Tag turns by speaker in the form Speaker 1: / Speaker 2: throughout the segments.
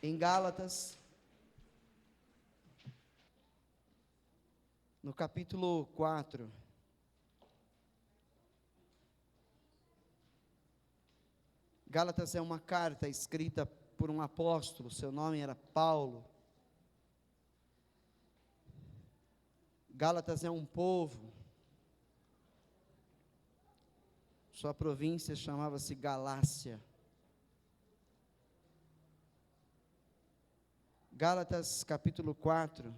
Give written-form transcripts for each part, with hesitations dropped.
Speaker 1: Em Gálatas, no capítulo 4. Gálatas é uma carta escrita por um apóstolo, seu nome era Paulo. Gálatas é um povo, sua província chamava-se Galácia. Gálatas capítulo 4,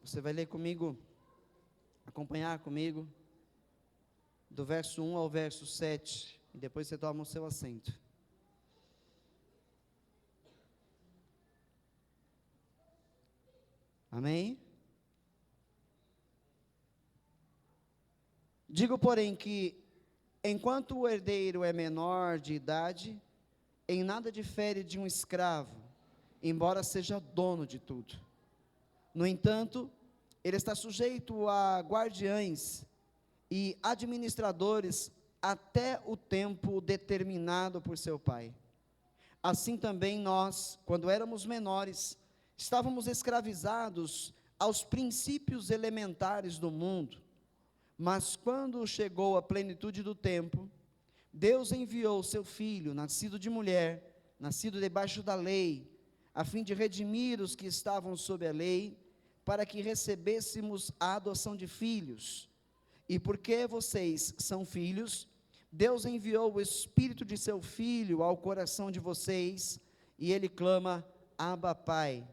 Speaker 1: você vai ler comigo, acompanhar comigo, do verso 1 ao verso 7, e depois você toma o seu assento. Amém? Digo, porém, que enquanto o herdeiro é menor de idade, em nada difere de um escravo, embora seja dono de tudo. No entanto, ele está sujeito a guardiães e administradores até o tempo determinado por seu pai. Assim também nós, quando éramos menores, estávamos escravizados aos princípios elementares do mundo. Mas quando chegou a plenitude do tempo, Deus enviou seu Filho, nascido de mulher, nascido debaixo da lei, a fim de redimir os que estavam sob a lei, para que recebêssemos a adoção de filhos. E porque vocês são filhos, Deus enviou o Espírito de seu Filho ao coração de vocês, e ele clama: Abba, Pai.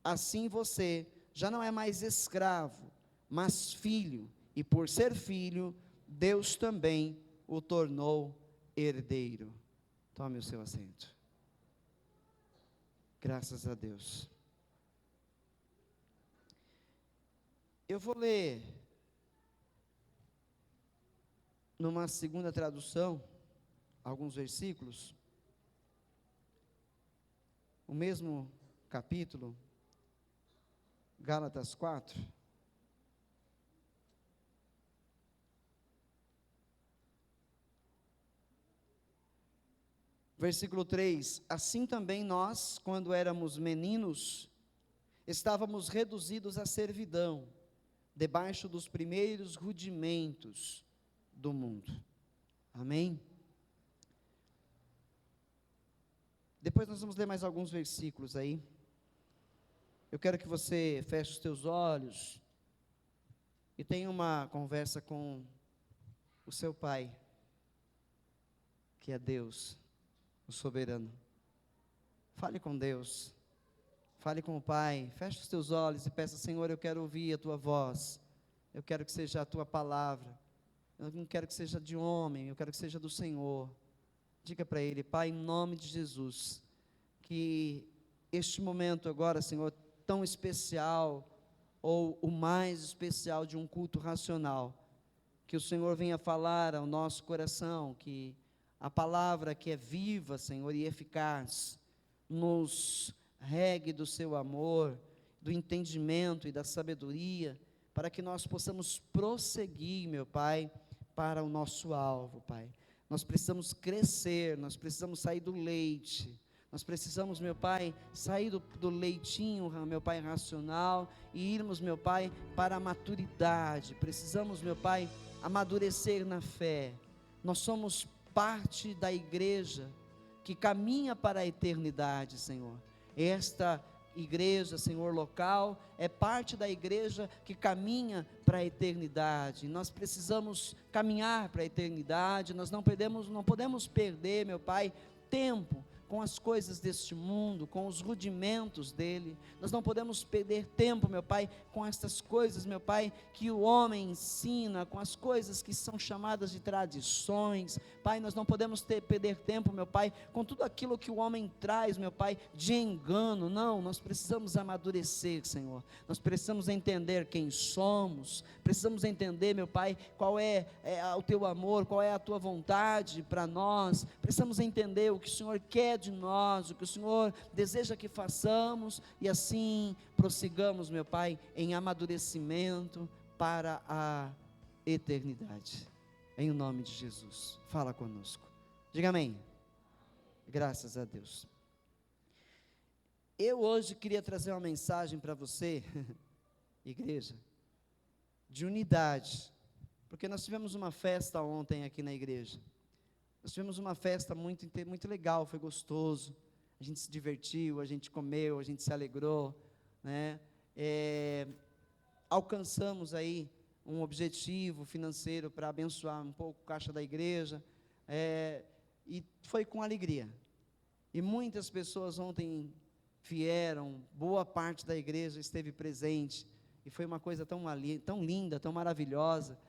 Speaker 1: Assim você já não é mais escravo, mas filho, e por ser filho, Deus também o tornou herdeiro. Tome o seu assento. Graças a Deus. Eu vou ler numa segunda tradução alguns versículos, o mesmo capítulo, Gálatas 4. Versículo 3: Assim também nós, quando éramos meninos, estávamos reduzidos à servidão, debaixo dos primeiros rudimentos do mundo. Amém? Depois nós vamos ler mais alguns versículos aí. Eu quero que você feche os teus olhos e tenha uma conversa com o seu Pai, que é Deus, o soberano. Fale com Deus, fale com o Pai, feche os teus olhos e peça: Senhor, eu quero ouvir a tua voz, eu quero que seja a tua palavra, eu não quero que seja de homem, eu quero que seja do Senhor. Diga para Ele: Pai, em nome de Jesus, que este momento agora, Senhor, tão especial, ou o mais especial de um culto racional, que o Senhor venha falar ao nosso coração, que a palavra que é viva, Senhor, e eficaz, nos regue do seu amor, do entendimento e da sabedoria, para que nós possamos prosseguir, meu Pai, para o nosso alvo, Pai. Nós precisamos crescer, nós precisamos sair do leite, nós precisamos, meu Pai, sair do leitinho, meu Pai, racional, e irmos, meu Pai, para a maturidade. Precisamos, meu Pai, amadurecer na fé. Nós somos parte da igreja que caminha para a eternidade, Senhor. Esta igreja, Senhor, local, é parte da igreja que caminha para a eternidade. Nós precisamos caminhar para a eternidade. Nós não podemos perder, meu Pai, tempo com as coisas deste mundo, com os rudimentos dele. Nós não podemos perder tempo, meu Pai, com estas coisas, meu Pai, que o homem ensina, com as coisas que são chamadas de tradições. Pai, nós não podemos perder tempo, meu Pai, com tudo aquilo que o homem traz, meu Pai, de engano. Não, nós precisamos amadurecer, Senhor. Nós precisamos entender quem somos, precisamos entender, meu Pai, qual é o teu amor, qual é a tua vontade para nós. Precisamos entender o que o Senhor quer de nós, o que o Senhor deseja que façamos, e assim prossigamos, meu Pai, em amadurecimento para a eternidade. Em nome de Jesus, fala conosco. Diga amém. Graças a Deus. Eu hoje queria trazer uma mensagem para você, igreja, de unidade, porque nós tivemos uma festa ontem aqui na igreja. Nós tivemos uma festa muito legal, foi gostoso, a gente se divertiu, a gente comeu, a gente se alegrou, né? Alcançamos aí um objetivo financeiro para abençoar um pouco a caixa da igreja, e foi com alegria. E muitas pessoas ontem vieram, boa parte da igreja esteve presente, e foi uma coisa tão linda, tão maravilhosa,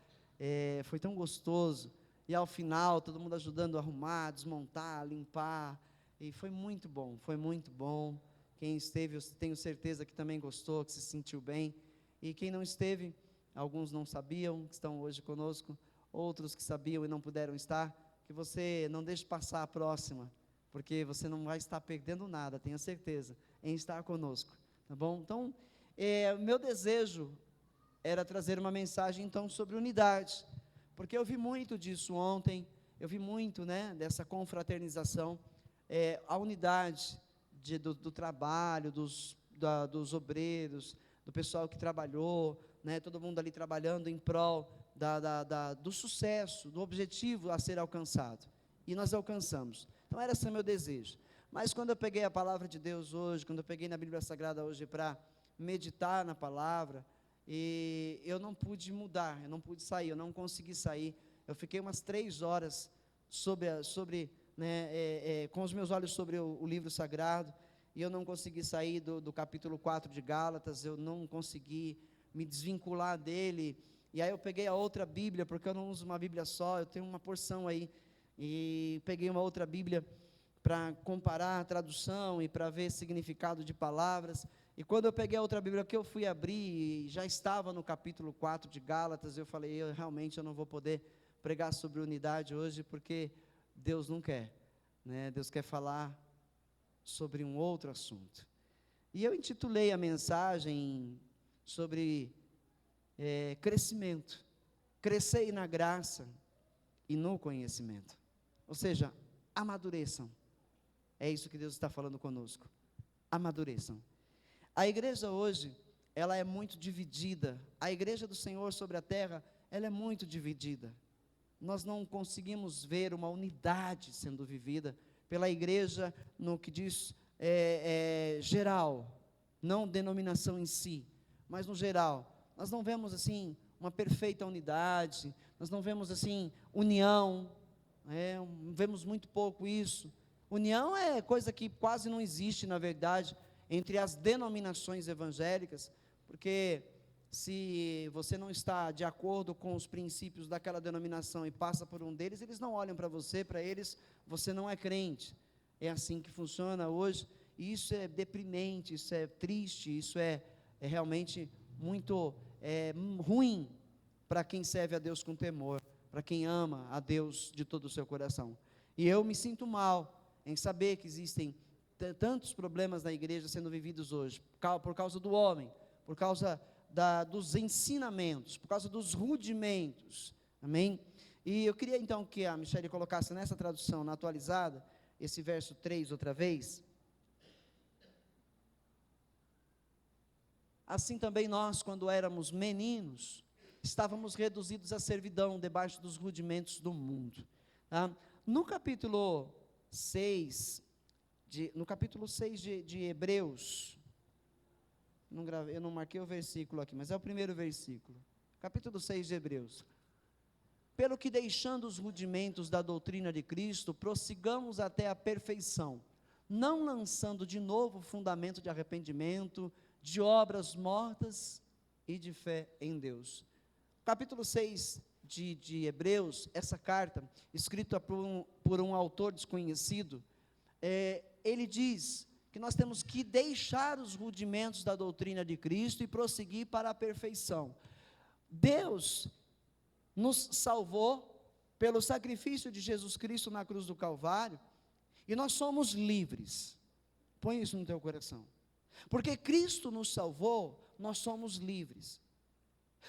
Speaker 1: foi tão gostoso, e ao final, todo mundo ajudando a arrumar, desmontar, limpar, e foi muito bom, quem esteve, eu tenho certeza que também gostou, que se sentiu bem, e quem não esteve, alguns não sabiam, que estão hoje conosco, outros que sabiam e não puderam estar, que você não deixe passar a próxima, porque você não vai estar perdendo nada, tenha certeza, em estar conosco, tá bom? Então, meu desejo era trazer uma mensagem, então, sobre unidade, porque eu vi muito disso ontem, eu vi muito, né, dessa confraternização, a unidade do trabalho, dos obreiros, do pessoal que trabalhou, né, todo mundo ali trabalhando em prol do sucesso, do objetivo a ser alcançado, e nós alcançamos. Então era esse meu desejo. Mas quando eu peguei a palavra de Deus hoje, quando eu peguei na Bíblia Sagrada hoje para meditar na palavra, e eu não pude mudar, eu não pude sair, eu não consegui sair, eu fiquei umas 3 horas com os meus olhos sobre o livro sagrado, e eu não consegui sair do capítulo 4 de Gálatas, eu não consegui me desvincular dele, e aí eu peguei a outra Bíblia, porque eu não uso uma Bíblia só, eu tenho uma porção aí, e peguei uma outra Bíblia para comparar a tradução e para ver significado de palavras, e quando eu peguei a outra Bíblia que eu fui abrir, e já estava no capítulo 4 de Gálatas, eu falei, realmente eu não vou poder pregar sobre unidade hoje, porque Deus não quer, né? Deus quer falar sobre um outro assunto, e eu intitulei a mensagem sobre crescimento, crescei na graça e no conhecimento, ou seja, amadureçam, é isso que Deus está falando conosco, amadureçam. A igreja hoje, ela é muito dividida, a igreja do Senhor sobre a terra, ela é muito dividida, nós não conseguimos ver uma unidade sendo vivida pela igreja, no que diz geral, não denominação em si, mas no geral, nós não vemos assim, uma perfeita unidade, nós não vemos assim, união, vemos muito pouco isso. União é coisa que quase não existe, na verdade, entre as denominações evangélicas, porque se você não está de acordo com os princípios daquela denominação e passa por um deles, eles não olham para você, para eles, você não é crente. É assim que funciona hoje, e isso é deprimente, isso é triste, isso é realmente muito ruim para quem serve a Deus com temor, para quem ama a Deus de todo o seu coração. E eu me sinto mal em saber que existem tantos problemas na igreja sendo vividos hoje, por causa do homem, por causa dos ensinamentos, por causa dos rudimentos, amém? E eu queria então que a Michele colocasse nessa tradução, na atualizada, esse verso 3 outra vez. Assim também nós, quando éramos meninos, estávamos reduzidos à servidão, debaixo dos rudimentos do mundo. No capítulo 6 de Hebreus, eu não marquei o versículo aqui, mas é o primeiro versículo, capítulo 6 de Hebreus. Pelo que, deixando os rudimentos da doutrina de Cristo, prossigamos até a perfeição, não lançando de novo o fundamento de arrependimento, de obras mortas e de fé em Deus. Capítulo 6 de Hebreus, essa carta, escrita por um autor desconhecido, ele diz que nós temos que deixar os rudimentos da doutrina de Cristo e prosseguir para a perfeição. Deus nos salvou pelo sacrifício de Jesus Cristo na cruz do Calvário, e nós somos livres. Põe isso no teu coração. Porque Cristo nos salvou, nós somos livres.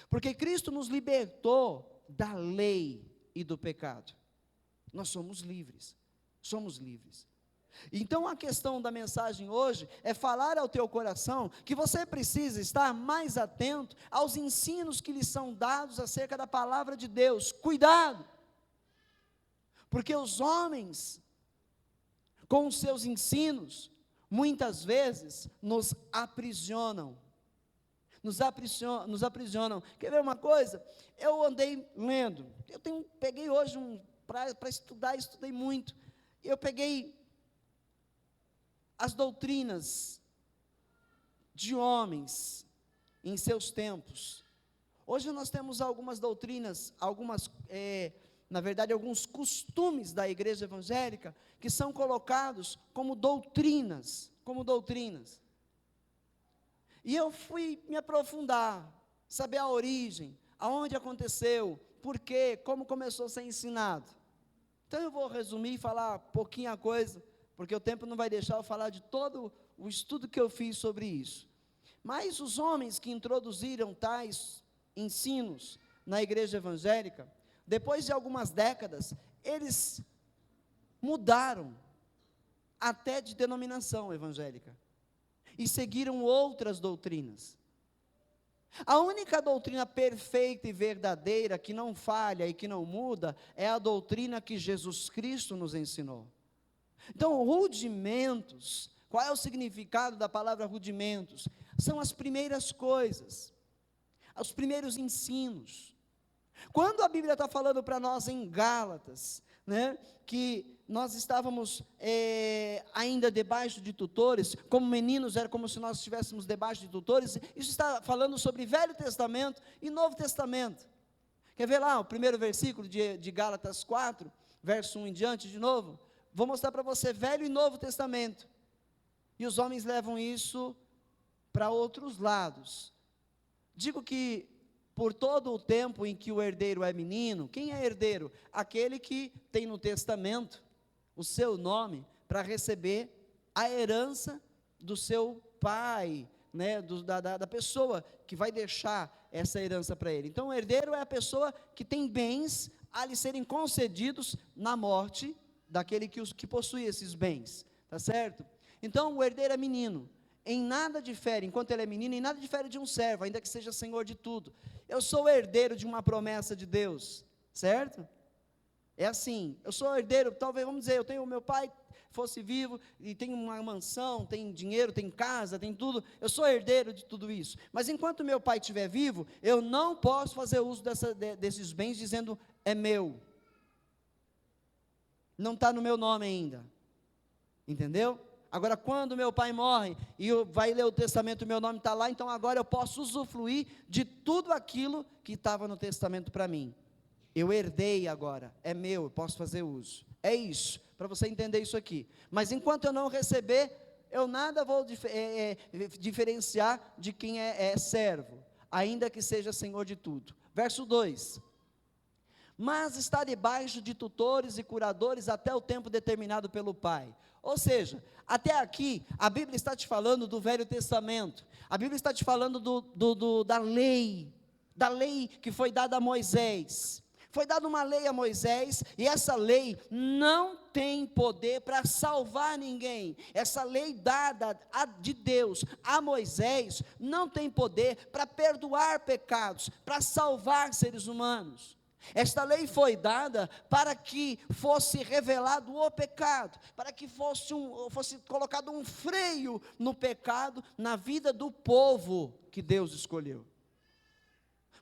Speaker 1: Porque Cristo nos libertou da lei e do pecado. Nós somos livres. Somos livres. Então a questão da mensagem hoje é falar ao teu coração que você precisa estar mais atento aos ensinos que lhes são dados acerca da palavra de Deus. Cuidado! Porque os homens, com os seus ensinos, muitas vezes nos aprisionam. Nos aprisionam. Quer ver uma coisa? Eu andei lendo, peguei hoje para estudar, estudei muito. Eu peguei as doutrinas de homens em seus tempos. Hoje nós temos algumas doutrinas, na verdade, alguns costumes da igreja evangélica que são colocados como doutrinas. E eu fui me aprofundar, saber a origem, aonde aconteceu, por quê, como começou a ser ensinado. Então eu vou resumir e falar pouquinha coisa, porque o tempo não vai deixar eu falar de todo o estudo que eu fiz sobre isso. Mas os homens que introduziram tais ensinos na igreja evangélica, depois de algumas décadas, eles mudaram até de denominação evangélica e seguiram outras doutrinas. A única doutrina perfeita e verdadeira, que não falha e que não muda, é a doutrina que Jesus Cristo nos ensinou. Então, rudimentos, qual é o significado da palavra rudimentos? São as primeiras coisas, os primeiros ensinos. Quando a Bíblia está falando para nós em Gálatas, que nós estávamos ainda debaixo de tutores, como meninos, era como se nós estivéssemos debaixo de tutores, isso está falando sobre Velho Testamento e Novo Testamento. Quer ver lá o primeiro versículo de Gálatas 4, verso 1 em diante de novo? Vou mostrar para você Velho e Novo Testamento, e os homens levam isso para outros lados. Digo que por todo o tempo em que o herdeiro é menino, quem é herdeiro? Aquele que tem no testamento o seu nome para receber a herança do seu pai, da pessoa que vai deixar essa herança para ele. Então o herdeiro é a pessoa que tem bens a lhe serem concedidos na morte daquele que possui esses bens, tá certo? Então o herdeiro é menino, em nada difere, enquanto ele é menino, em nada difere de um servo, ainda que seja senhor de tudo. Eu sou herdeiro de uma promessa de Deus, certo? É assim, eu sou herdeiro, talvez, vamos dizer, eu tenho o meu pai, fosse vivo, e tem uma mansão, tem dinheiro, tem casa, tem tudo, eu sou herdeiro de tudo isso, mas enquanto meu pai estiver vivo, eu não posso fazer uso desses bens, dizendo, é meu, não está no meu nome ainda, entendeu? Agora, quando meu pai morre, e vai ler o testamento, meu nome está lá, então agora eu posso usufruir de tudo aquilo que estava no testamento para mim. Eu herdei agora, é meu, eu posso fazer uso. É isso, para você entender isso aqui. Mas enquanto eu não receber, eu nada vou diferenciar de quem é servo, ainda que seja senhor de tudo. Verso 2. Mas está debaixo de tutores e curadores até o tempo determinado pelo pai. Ou seja, até aqui, a Bíblia está te falando do Velho Testamento, a Bíblia está te falando da lei que foi dada a Moisés. Foi dada uma lei a Moisés, e essa lei não tem poder para salvar ninguém. Essa lei dada de Deus a Moisés, não tem poder para perdoar pecados, para salvar seres humanos. Esta lei foi dada para que fosse revelado o pecado, para que fosse colocado um freio no pecado, na vida do povo que Deus escolheu.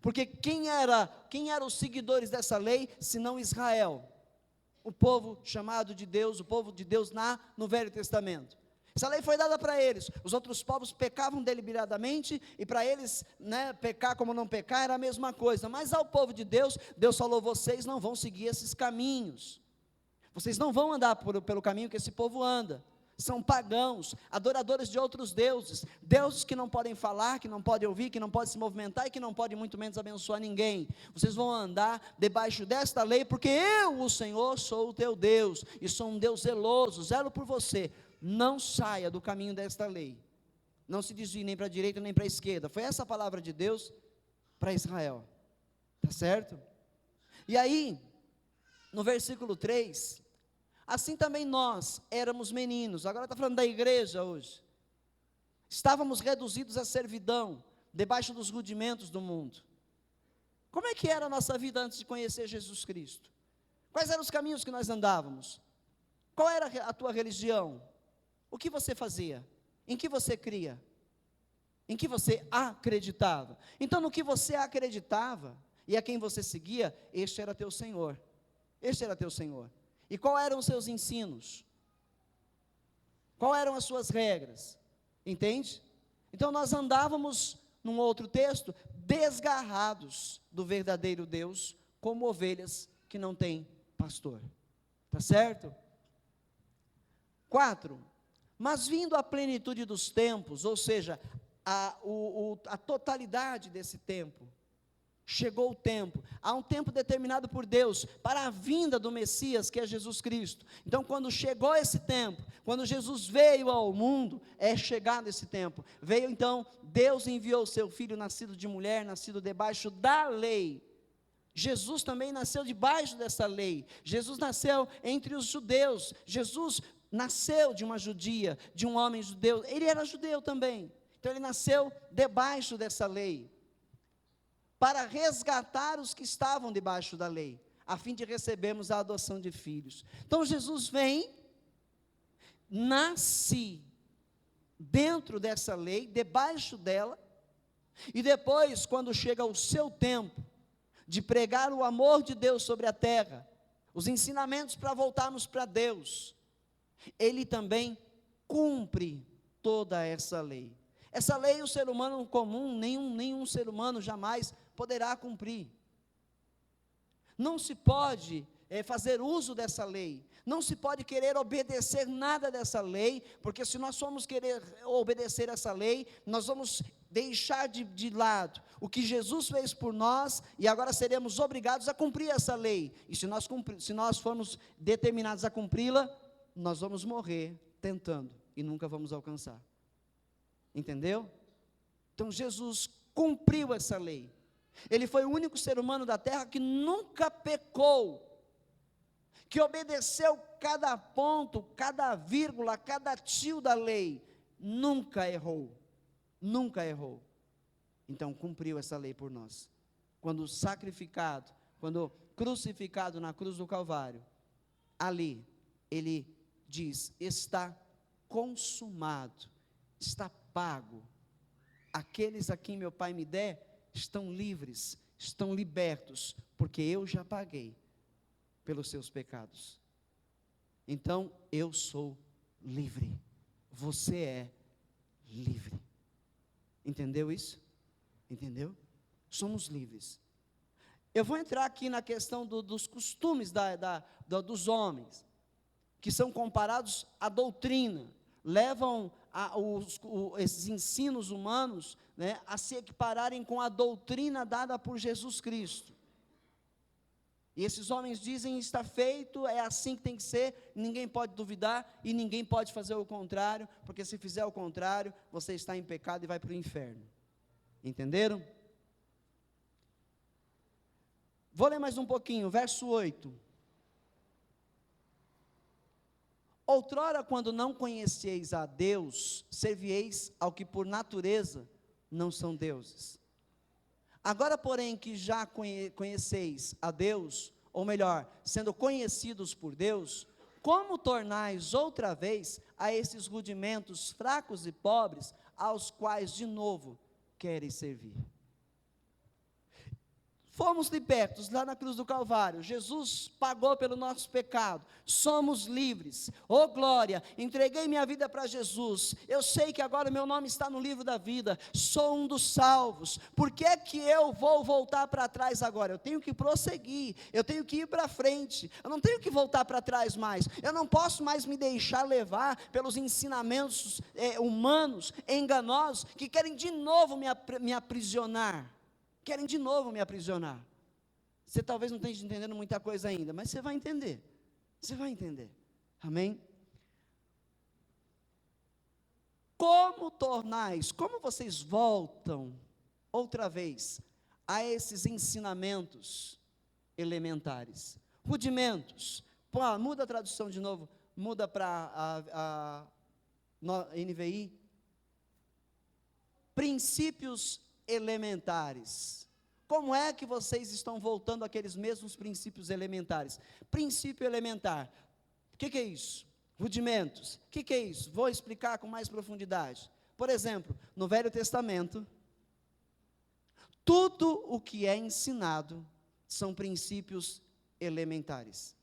Speaker 1: Porque quem eram os seguidores dessa lei, senão Israel? O povo chamado de Deus, o povo de Deus no Velho Testamento. Essa lei foi dada para eles. Os outros povos pecavam deliberadamente, e para eles, pecar como não pecar era a mesma coisa. Mas ao povo de Deus, Deus falou: vocês não vão seguir esses caminhos. Vocês não vão andar pelo caminho que esse povo anda. São pagãos, adoradores de outros deuses, deuses que não podem falar, que não podem ouvir, que não podem se movimentar e que não podem muito menos abençoar ninguém. Vocês vão andar debaixo desta lei, porque eu, o Senhor, sou o teu Deus, e sou um Deus zeloso, zelo por você. Não saia do caminho desta lei, não se desvie nem para a direita nem para a esquerda. Foi essa a palavra de Deus para Israel, tá certo? E aí, no versículo 3, Assim também nós éramos meninos. Agora está falando da igreja hoje. Estávamos reduzidos à servidão, debaixo dos rudimentos do mundo. Como é que era a nossa vida antes de conhecer Jesus Cristo? Quais eram os caminhos que nós andávamos? Qual era a tua religião? O que você fazia? Em que você cria? Em que você acreditava? Então, no que você acreditava e a quem você seguia, este era teu Senhor. Este era teu Senhor. E quais eram os seus ensinos? Quais eram as suas regras? Entende? Então nós andávamos, num outro texto, desgarrados do verdadeiro Deus, como ovelhas que não têm pastor. Tá certo? 4. Mas vindo a plenitude dos tempos, ou seja, a totalidade desse tempo, chegou o tempo, há um tempo determinado por Deus, para a vinda do Messias, que é Jesus Cristo. Então quando chegou esse tempo, quando Jesus veio ao mundo, é chegado esse tempo, veio então, Deus enviou o seu Filho, nascido de mulher, nascido debaixo da lei. Jesus também nasceu debaixo dessa lei, Jesus nasceu entre os judeus, Jesus nasceu de uma judia, de um homem judeu, ele era judeu também, então ele nasceu debaixo dessa lei, para resgatar os que estavam debaixo da lei, a fim de recebermos a adoção de filhos. Então Jesus vem, nasce dentro dessa lei, debaixo dela, e depois, quando chega o seu tempo, de pregar o amor de Deus sobre a terra, os ensinamentos para voltarmos para Deus, ele também cumpre toda essa lei. Essa lei o ser humano comum, nenhum ser humano jamais poderá cumprir. Não se pode fazer uso dessa lei, não se pode querer obedecer nada dessa lei, porque se nós formos querer obedecer essa lei, nós vamos deixar de lado o que Jesus fez por nós, e agora seremos obrigados a cumprir essa lei, e se nós formos determinados a cumpri-la, nós vamos morrer tentando, e nunca vamos alcançar. Entendeu? Então Jesus cumpriu essa lei, ele foi o único ser humano da terra que nunca pecou, que obedeceu cada ponto, cada vírgula, cada tio da lei, nunca errou, então cumpriu essa lei por nós, quando sacrificado, quando crucificado na cruz do Calvário, ali, ele diz, está consumado, está pago, aqueles a quem meu Pai me der, estão livres, estão libertos, porque eu já paguei pelos seus pecados. Então eu sou livre, você é livre. Entendeu isso? Entendeu? Somos livres. Eu vou entrar aqui na questão dos costumes dos homens, que são comparados à doutrina, levam esses ensinos humanos, né, a se equipararem com a doutrina dada por Jesus Cristo. E esses homens dizem, está feito, é assim que tem que ser, ninguém pode duvidar, e ninguém pode fazer o contrário, porque se fizer o contrário, você está em pecado e vai para o inferno. Entenderam? Vou ler mais um pouquinho, verso 8. Outrora, quando não conheceis a Deus, servieis ao que por natureza não são deuses. Agora, porém, que já conheceis a Deus, ou melhor, sendo conhecidos por Deus, como tornais outra vez a esses rudimentos fracos e pobres, aos quais de novo quereis servir? Fomos libertos lá na cruz do Calvário, Jesus pagou pelo nosso pecado, somos livres, oh glória, entreguei minha vida para Jesus, eu sei que agora meu nome está no livro da vida, sou um dos salvos, por que é que eu vou voltar para trás agora? Eu tenho que prosseguir, eu tenho que ir para frente, eu não tenho que voltar para trás mais, eu não posso mais me deixar levar pelos ensinamentos humanos, enganosos, que querem de novo me aprisionar. Querem de novo me aprisionar. Você talvez não esteja entendendo muita coisa ainda, mas você vai entender. Você vai entender. Amém? Como vocês voltam outra vez a esses ensinamentos elementares, rudimentos, Pô, muda a tradução de novo, muda para a NVI. Princípios elementares. Como é que vocês estão voltando àqueles mesmos princípios elementares? Princípio elementar, o que é isso? Rudimentos, o que é isso? Vou explicar com mais profundidade. Por exemplo, no Velho Testamento, tudo o que é ensinado são princípios elementares.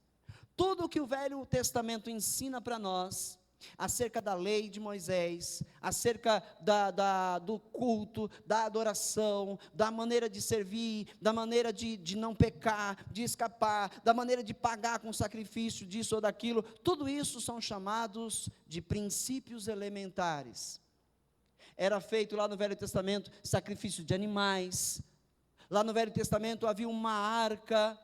Speaker 1: Tudo o que o Velho Testamento ensina para nós, acerca da lei de Moisés, acerca do culto, da adoração, da maneira de servir, da maneira de não pecar, de escapar, da maneira de pagar com sacrifício disso ou daquilo, tudo isso são chamados de princípios elementares. Era feito lá no Velho Testamento sacrifício de animais. Lá no Velho Testamento havia uma arca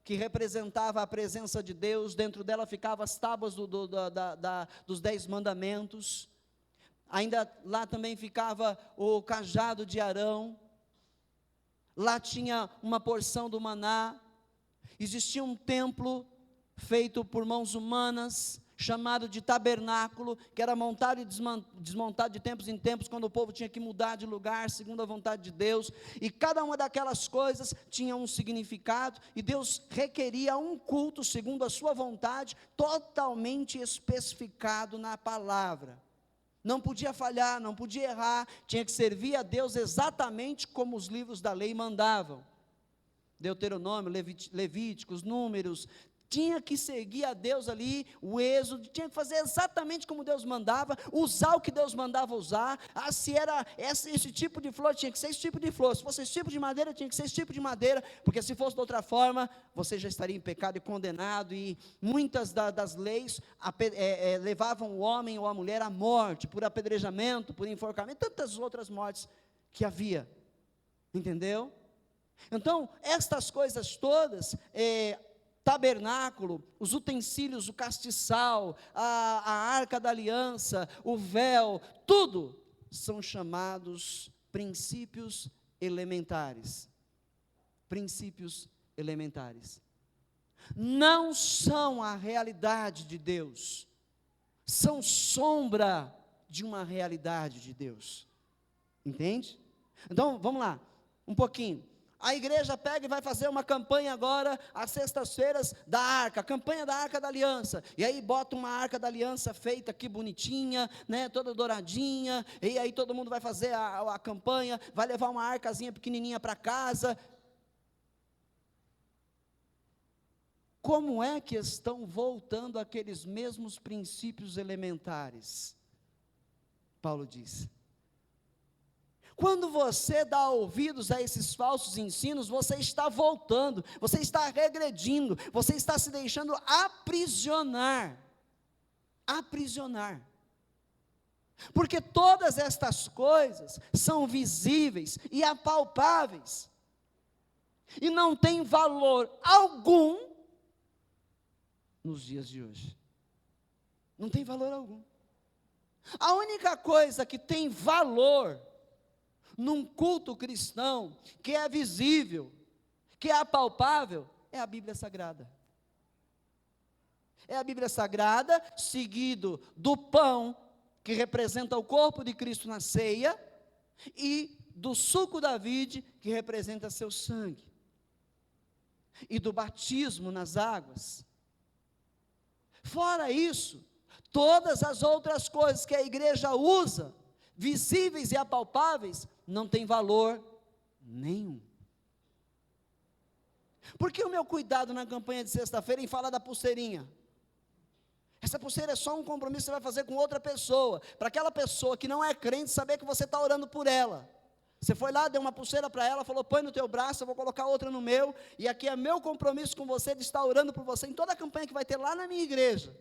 Speaker 1: que representava a presença de Deus. Dentro dela ficavam as tábuas dos 10 mandamentos. Ainda lá também ficava o cajado de Arão. Lá tinha uma porção do maná. Existia um templo feito por mãos humanas, chamado de tabernáculo, que era montado e desmontado de tempos em tempos, quando o povo tinha que mudar de lugar, segundo a vontade de Deus, e cada uma daquelas coisas tinha um significado, e Deus requeria um culto, segundo a sua vontade, totalmente especificado na palavra. Não podia falhar, não podia errar, tinha que servir a Deus exatamente como os livros da lei mandavam. Deuteronômio, Levíticos, Números, tinha que seguir a Deus ali, o Êxodo, tinha que fazer exatamente como Deus mandava, usar o que Deus mandava usar. Se era esse tipo de flor, tinha que ser esse tipo de flor. Se fosse esse tipo de madeira, tinha que ser esse tipo de madeira, porque se fosse de outra forma, você já estaria em pecado e condenado. E muitas das leis levavam o homem ou a mulher à morte, por apedrejamento, por enforcamento, tantas outras mortes que havia, entendeu? Então, estas coisas todas, tabernáculo, os utensílios, o castiçal, a arca da aliança, o véu, tudo são chamados princípios elementares. Princípios elementares. Não são a realidade de Deus, são sombra de uma realidade de Deus. Entende? Então, vamos lá, um pouquinho. A igreja pega e vai fazer uma campanha agora, às sextas-feiras, da arca, campanha da arca da aliança, e aí bota uma arca da aliança feita aqui bonitinha, né, toda douradinha, e aí todo mundo vai fazer a campanha, vai levar uma arcazinha pequenininha para casa. Como é que estão voltando aqueles mesmos princípios elementares? Paulo diz. Quando você dá ouvidos a esses falsos ensinos, você está voltando, você está regredindo, você está se deixando aprisionar. Aprisionar. Porque todas estas coisas são visíveis e apalpáveis, e não tem valor algum nos dias de hoje. Não tem valor algum. A única coisa que tem valor num culto cristão, que é visível, que é apalpável, é a Bíblia Sagrada. É a Bíblia Sagrada, seguido do pão, que representa o corpo de Cristo na ceia, e do suco da vide, que representa seu sangue, e do batismo nas águas. Fora isso, todas as outras coisas que a igreja usa, visíveis e apalpáveis, não tem valor nenhum. Por que o meu cuidado na campanha de sexta-feira em falar da pulseirinha? Essa pulseira é só um compromisso que você vai fazer com outra pessoa, para aquela pessoa que não é crente saber que você está orando por ela. Você foi lá, deu uma pulseira para ela, falou, põe no teu braço, eu vou colocar outra no meu, e aqui é meu compromisso com você de estar orando por você em toda a campanha que vai ter lá na minha igreja.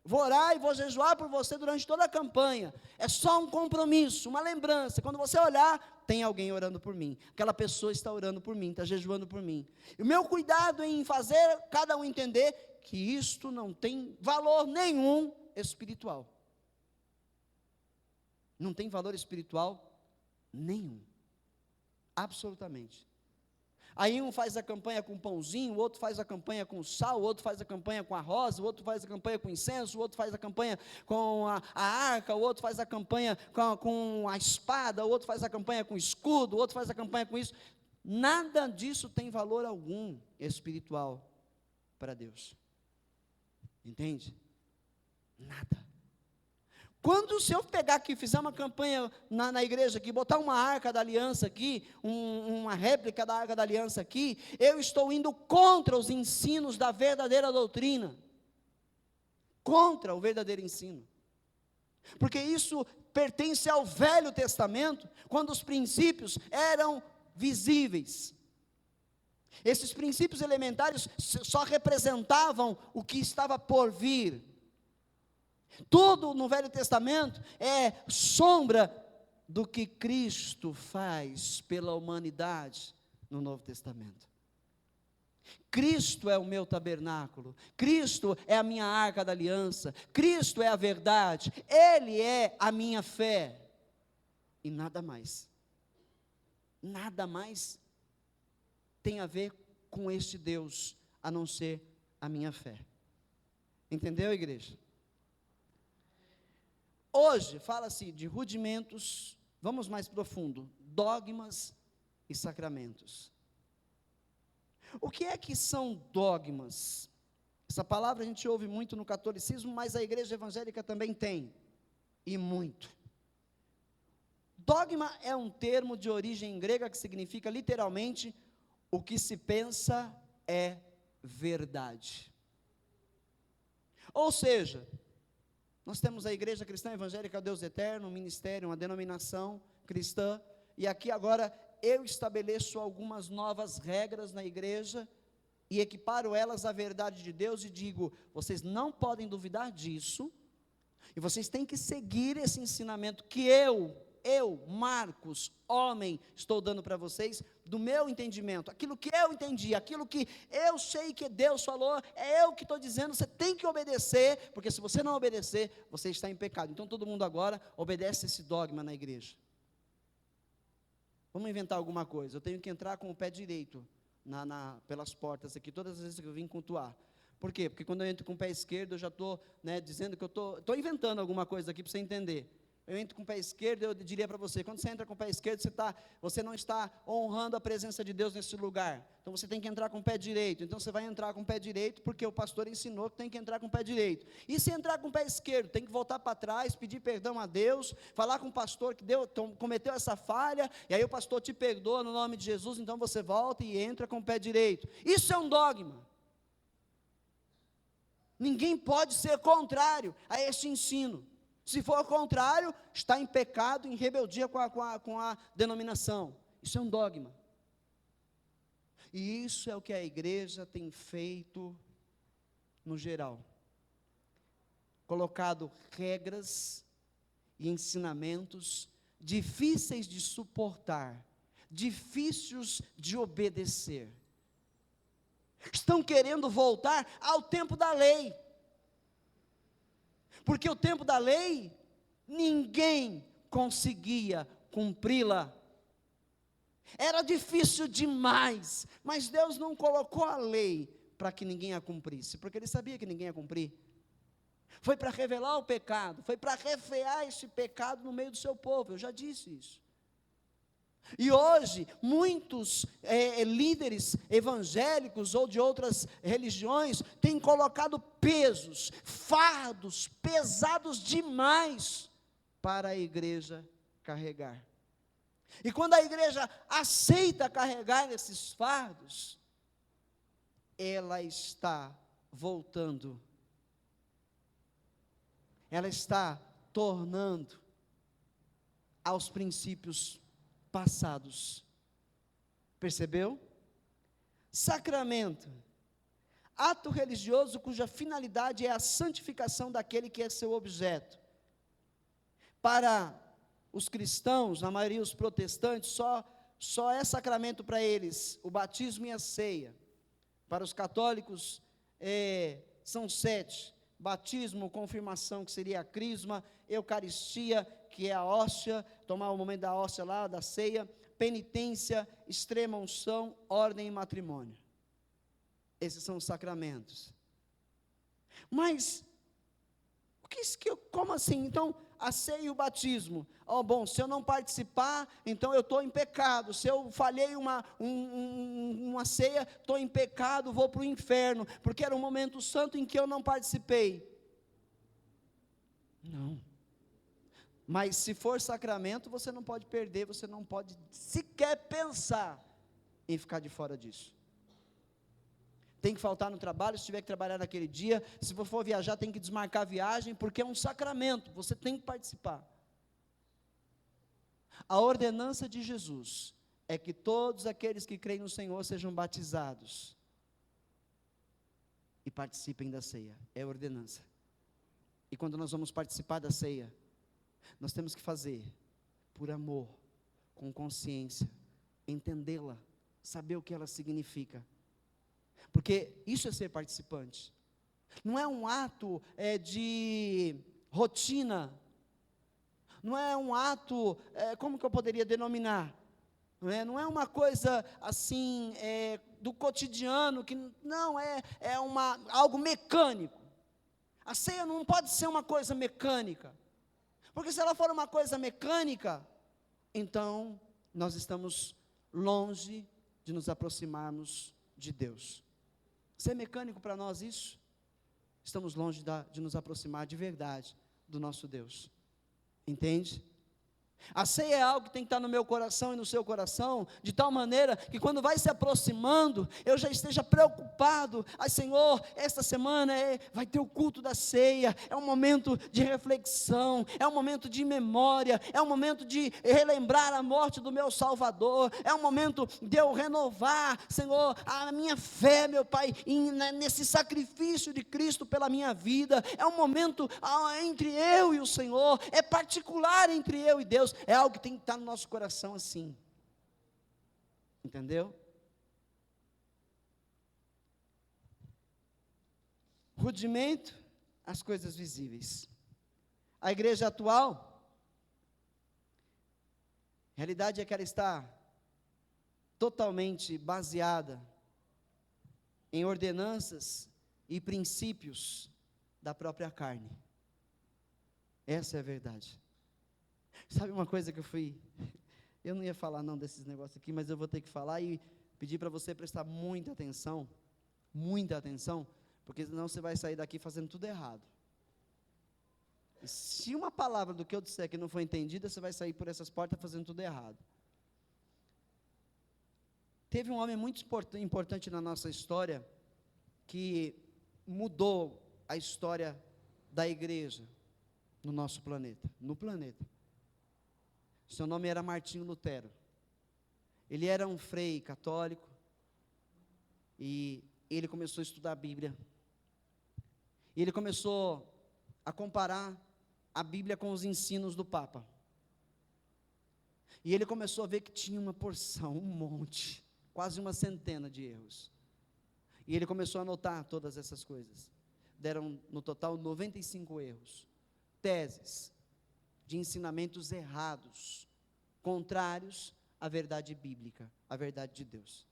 Speaker 1: Vou orar e vou jejuar por você durante toda a campanha. É só um compromisso, uma lembrança. Quando você olhar, tem alguém orando por mim. Aquela pessoa está orando por mim, está jejuando por mim. E o meu cuidado em fazer cada um entender que isto não tem valor nenhum espiritual. Não tem valor espiritual nenhum. Absolutamente. Aí um faz a campanha com pãozinho, o outro faz a campanha com sal, o outro faz a campanha com arroz, o outro faz a campanha com incenso, o outro faz a campanha com a arca, o outro faz a campanha com a espada, o outro faz a campanha com escudo, o outro faz a campanha com isso. Nada disso tem valor algum espiritual para Deus. Entende? Nada. Quando se eu pegar aqui, fizer uma campanha na igreja aqui, botar uma arca da aliança aqui, uma réplica da arca da aliança aqui, eu estou indo contra os ensinos da verdadeira doutrina, contra o verdadeiro ensino, porque isso pertence ao Velho Testamento, quando os princípios eram visíveis. Esses princípios elementares só representavam o que estava por vir. Tudo no Velho Testamento é sombra do que Cristo faz pela humanidade no Novo Testamento. Cristo é o meu tabernáculo, Cristo é a minha arca da aliança, Cristo é a verdade, Ele é a minha fé, e nada mais tem a ver com este Deus, a não ser a minha fé. Entendeu, igreja? Hoje fala-se de rudimentos, vamos mais profundo, dogmas e sacramentos. O que é que são dogmas? Essa palavra a gente ouve muito no catolicismo, mas a igreja evangélica também tem, e muito. Dogma é um termo de origem grega que significa literalmente o que se pensa é verdade. Ou seja, nós temos a Igreja Cristã Evangélica Deus Eterno, um ministério, uma denominação cristã, e aqui agora eu estabeleço algumas novas regras na igreja, e equiparo elas à verdade de Deus, e digo, vocês não podem duvidar disso, e vocês têm que seguir esse ensinamento que eu, Marcos, homem, estou dando para vocês, do meu entendimento, aquilo que eu entendi, aquilo que eu sei que Deus falou, é eu que estou dizendo, você tem que obedecer, porque se você não obedecer, você está em pecado. Então todo mundo agora obedece esse dogma na igreja. Vamos inventar alguma coisa, eu tenho que entrar com o pé direito, pelas portas aqui, todas as vezes que eu vim cultuar. Por quê? Porque quando eu entro com o pé esquerdo, eu já estou dizendo que eu estou inventando alguma coisa aqui para você entender. Eu entro com o pé esquerdo, eu diria para você, quando você entra com o pé esquerdo, você não está honrando a presença de Deus nesse lugar. Então você tem que entrar com o pé direito. Então você vai entrar com o pé direito, porque o pastor ensinou que tem que entrar com o pé direito. E se entrar com o pé esquerdo, tem que voltar para trás, pedir perdão a Deus, falar com o pastor que cometeu essa falha, e aí o pastor te perdoa no nome de Jesus, então você volta e entra com o pé direito. Isso é um dogma. Ninguém pode ser contrário a esse ensino. Se for ao contrário, está em pecado, em rebeldia com a denominação. Isso é um dogma. E isso é o que a igreja tem feito no geral. Colocado regras e ensinamentos difíceis de suportar, difíceis de obedecer. Estão querendo voltar ao tempo da lei. Porque o tempo da lei, ninguém conseguia cumpri-la. Era difícil demais, mas Deus não colocou a lei para que ninguém a cumprisse, porque Ele sabia que ninguém ia cumprir. Foi para revelar o pecado, foi para refrear esse pecado no meio do seu povo, eu já disse isso. E hoje, muitos líderes evangélicos ou de outras religiões têm colocado pesos, fardos pesados demais para a igreja carregar. E quando a igreja aceita carregar esses fardos, ela está voltando, ela está tornando aos princípios passados. Percebeu? Sacramento, ato religioso cuja finalidade é a santificação daquele que é seu objeto. Para os cristãos, na maioria os protestantes, só é sacramento para eles o batismo e a ceia. Para os católicos são 7: batismo, confirmação, que seria a crisma, eucaristia, que é a hóstia, tomar o momento da hóstia lá, da ceia, penitência, extrema unção, ordem e matrimônio. Esses são os sacramentos. Mas, como assim? Então, a ceia e o batismo. Bom, se eu não participar, então eu estou em pecado. Se eu falhei uma ceia, estou em pecado, vou para o inferno, porque era um momento santo em que eu não participei. Não. Mas se for sacramento, você não pode perder, você não pode sequer pensar em ficar de fora disso. Tem que faltar no trabalho, se tiver que trabalhar naquele dia, se for viajar, tem que desmarcar a viagem, porque é um sacramento, você tem que participar. A ordenança de Jesus é que todos aqueles que creem no Senhor sejam batizados e participem da ceia, é a ordenança. E quando nós vamos participar da ceia, nós temos que fazer por amor, com consciência, entendê-la, saber o que ela significa, porque isso é ser participante. Não é um ato de rotina, não é um ato, como que eu poderia denominar? Não é uma coisa assim, do cotidiano, que não é algo mecânico. A ceia não pode ser uma coisa mecânica, porque se ela for uma coisa mecânica, então nós estamos longe de nos aproximarmos de Deus. Se é mecânico para nós isso, estamos longe de nos aproximar de verdade do nosso Deus. Entende? A ceia é algo que tem que estar no meu coração e no seu coração, de tal maneira que quando vai se aproximando, eu já esteja preocupado. Senhor, esta semana vai ter o culto da ceia, é um momento de reflexão, é um momento de memória, é um momento de relembrar a morte do meu Salvador, é um momento de eu renovar, Senhor, a minha fé, meu Pai, nesse sacrifício de Cristo pela minha vida. É um momento entre eu e o Senhor, é particular entre eu e Deus. É algo que tem que estar no nosso coração assim. Entendeu? Rudimento, as coisas visíveis. A igreja atual, a realidade é que ela está totalmente baseada em ordenanças e princípios da própria carne. Essa é a verdade. Sabe uma coisa que eu não ia falar não desses negócios aqui, mas eu vou ter que falar e pedir para você prestar muita atenção, porque senão você vai sair daqui fazendo tudo errado. E se uma palavra do que eu disser que não foi entendida, você vai sair por essas portas fazendo tudo errado. Teve um homem muito importante na nossa história, que mudou a história da igreja no nosso planeta, Seu nome era Martinho Lutero. Ele era um frei católico, e ele começou a estudar a Bíblia, e ele começou a comparar a Bíblia com os ensinos do Papa, e ele começou a ver que tinha uma porção, um monte, quase uma centena de erros, e ele começou a anotar todas essas coisas. Deram no total 95 erros, teses de ensinamentos errados, contrários à verdade bíblica, à verdade de Deus.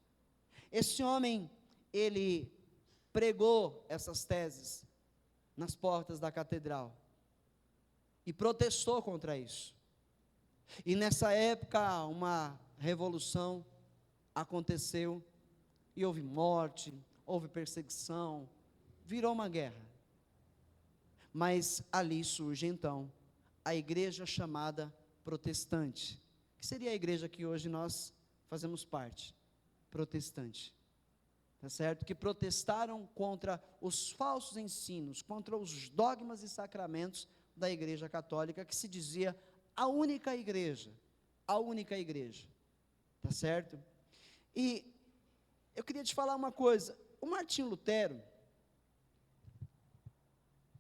Speaker 1: Esse homem, ele pregou essas teses nas portas da catedral e protestou contra isso. E nessa época, uma revolução aconteceu, e houve morte, houve perseguição, virou uma guerra. Mas ali surge então a igreja chamada protestante, que seria a igreja que hoje nós fazemos parte, protestante, tá certo? Que protestaram contra os falsos ensinos, contra os dogmas e sacramentos da igreja católica, que se dizia a única igreja, tá certo? E eu queria te falar uma coisa, o Martinho Lutero,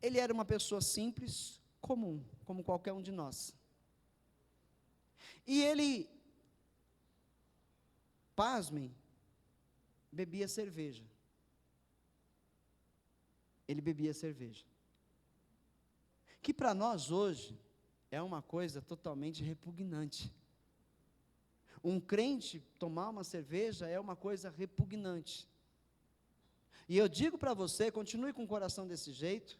Speaker 1: ele era uma pessoa simples, comum, como qualquer um de nós. E ele, pasmem, bebia cerveja. Ele bebia cerveja. Que para nós hoje é uma coisa totalmente repugnante. Um crente tomar uma cerveja é uma coisa repugnante. E eu digo para você, continue com o coração desse jeito,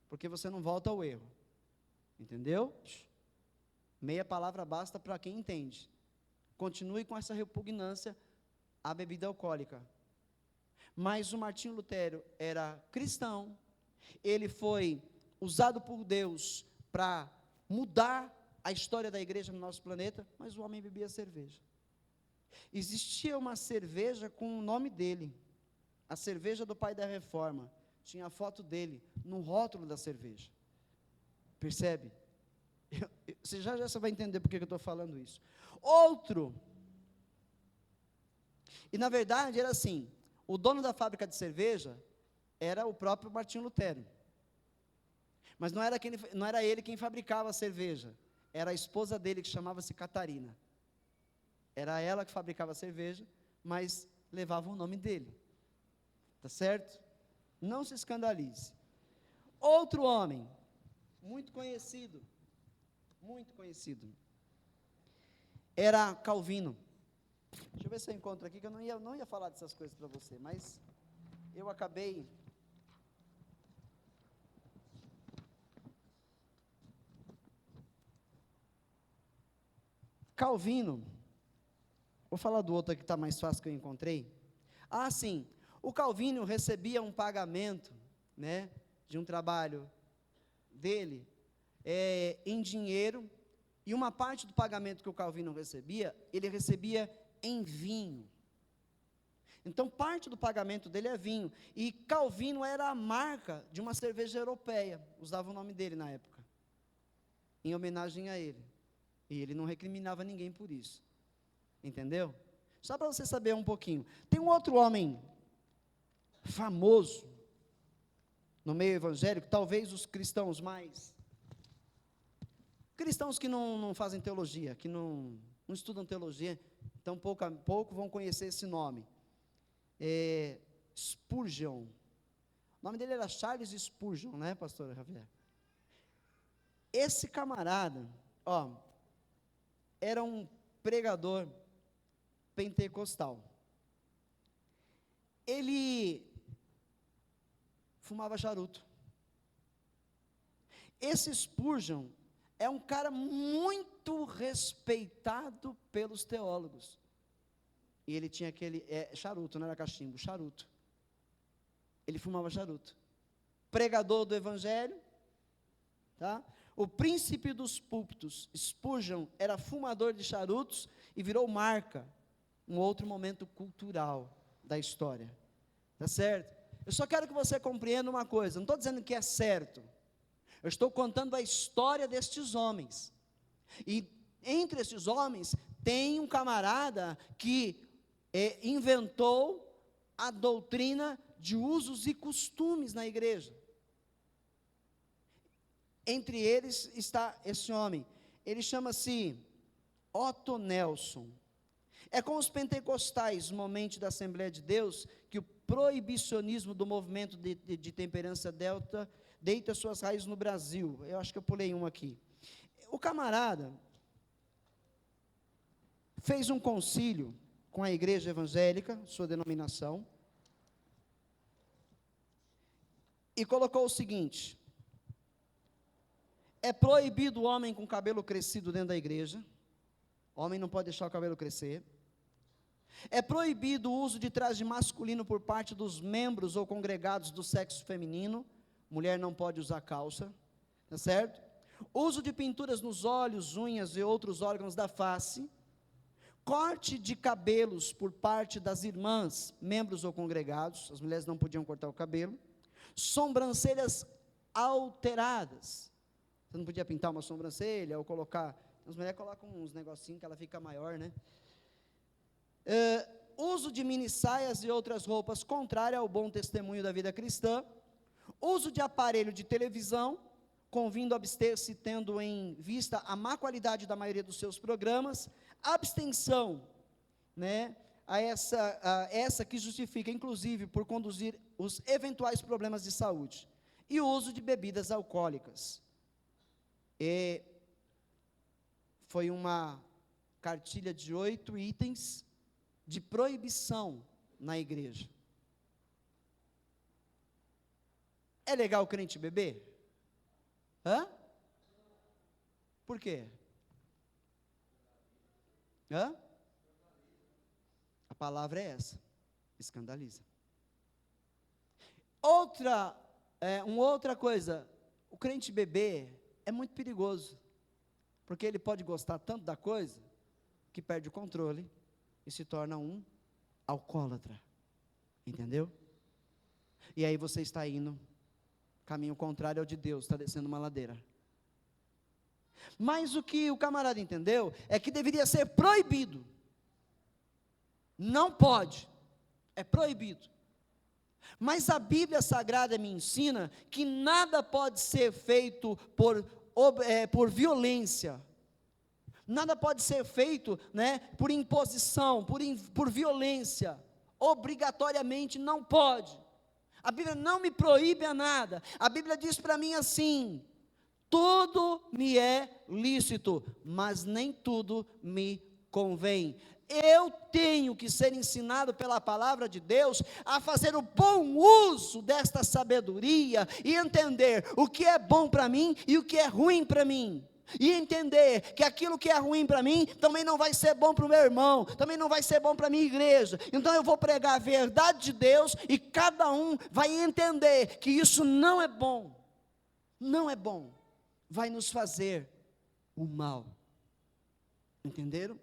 Speaker 1: porque você não volta ao erro. Entendeu? Meia palavra basta para quem entende. Continue com essa repugnância à bebida alcoólica. Mas o Martinho Lutero era cristão, ele foi usado por Deus para mudar a história da igreja no nosso planeta, mas o homem bebia cerveja. Existia uma cerveja com o nome dele, a cerveja do pai da reforma, tinha a foto dele no rótulo da cerveja. Percebe? Você já vai entender por que eu estou falando isso. Outro, e na verdade era assim, o dono da fábrica de cerveja era o próprio Martinho Lutero, mas não era ele quem fabricava a cerveja, era a esposa dele, que chamava-se Catarina. Era ela que fabricava a cerveja, mas levava o nome dele, tá certo? Não se escandalize. Outro homem, muito conhecido, era Calvino. Deixa eu ver se eu encontro aqui, que eu não ia falar dessas coisas para você, mas eu acabei... Calvino, vou falar do outro aqui que está mais fácil, que eu encontrei. Ah, sim, o Calvino recebia um pagamento, né, de um trabalho dele, em dinheiro, e uma parte do pagamento que o Calvino recebia, ele recebia em vinho. Então, parte do pagamento dele é vinho, e Calvino era a marca de uma cerveja europeia, usava o nome dele na época, em homenagem a ele, e ele não recriminava ninguém por isso, entendeu? Só para você saber um pouquinho. Tem um outro homem famoso no meio evangélico, talvez os cristãos que não fazem teologia, que não estudam teologia, então pouco a pouco vão conhecer esse nome. Spurgeon. O nome dele era Charles Spurgeon, né, pastor Javier? Esse camarada, era um pregador pentecostal. Ele fumava charuto. Esse Spurgeon é um cara muito respeitado pelos teólogos. E ele tinha aquele, charuto, não era cachimbo, charuto. Ele fumava charuto. Pregador do evangelho, tá? O príncipe dos púlpitos, Spurgeon, era fumador de charutos e virou marca, um outro momento cultural da história, tá certo? Eu só quero que você compreenda uma coisa, não estou dizendo que é certo, eu estou contando a história destes homens, e entre esses homens, tem um camarada que inventou a doutrina de usos e costumes na igreja. Entre eles está esse homem, ele chama-se Otto Nelson. É com os pentecostais, no momento da Assembleia de Deus, que o proibicionismo do movimento de temperança delta deita suas raízes no Brasil. Eu acho que eu pulei um aqui. O camarada fez um concílio com a igreja evangélica, sua denominação, e colocou o seguinte: é proibido o homem com cabelo crescido dentro da igreja, o homem não pode deixar o cabelo crescer. É proibido o uso de traje masculino por parte dos membros ou congregados do sexo feminino, mulher não pode usar calça, tá certo? Uso de pinturas nos olhos, unhas e outros órgãos da face, corte de cabelos por parte das irmãs, membros ou congregados, as mulheres não podiam cortar o cabelo, sobrancelhas alteradas, você não podia pintar uma sobrancelha ou colocar, as mulheres colocam uns negocinhos que ela fica maior, né? Uso de mini saias e outras roupas contrárias ao bom testemunho da vida cristã, uso de aparelho de televisão, convindo a abster-se tendo em vista a má qualidade da maioria dos seus programas, abstenção, né, a essa que justifica, inclusive, por conduzir os eventuais problemas de saúde, e o uso de bebidas alcoólicas. E foi uma cartilha de 8 itens de proibição na igreja. É legal o crente beber? Hã? Por quê? Hã? A palavra é essa, escandaliza. Outra coisa, o crente beber é muito perigoso, porque ele pode gostar tanto da coisa, que perde o controle, e se torna um alcoólatra, entendeu? E aí você está indo, caminho contrário ao de Deus, está descendo uma ladeira. Mas o que o camarada entendeu, é que deveria ser proibido, não pode, é proibido. Mas a Bíblia Sagrada me ensina que nada pode ser feito por violência, nada pode ser feito, né, por imposição, por violência, obrigatoriamente não pode. A Bíblia não me proíbe a nada, a Bíblia diz para mim assim: tudo me é lícito, mas nem tudo me convém. Eu tenho que ser ensinado pela palavra de Deus a fazer o bom uso desta sabedoria e entender o que é bom para mim e o que é ruim para mim. E entender que aquilo que é ruim para mim também não vai ser bom para o meu irmão, também não vai ser bom para a minha igreja. Então eu vou pregar a verdade de Deus e cada um vai entender que isso não é bom, não é bom, vai nos fazer o mal. Entenderam?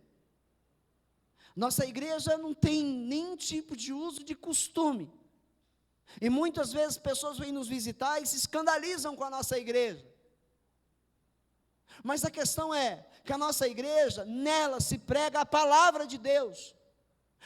Speaker 1: Nossa igreja não tem nenhum tipo de uso de costume, e muitas vezes pessoas vêm nos visitar e se escandalizam com a nossa igreja. Mas a questão é que a nossa igreja, nela se prega a palavra de Deus,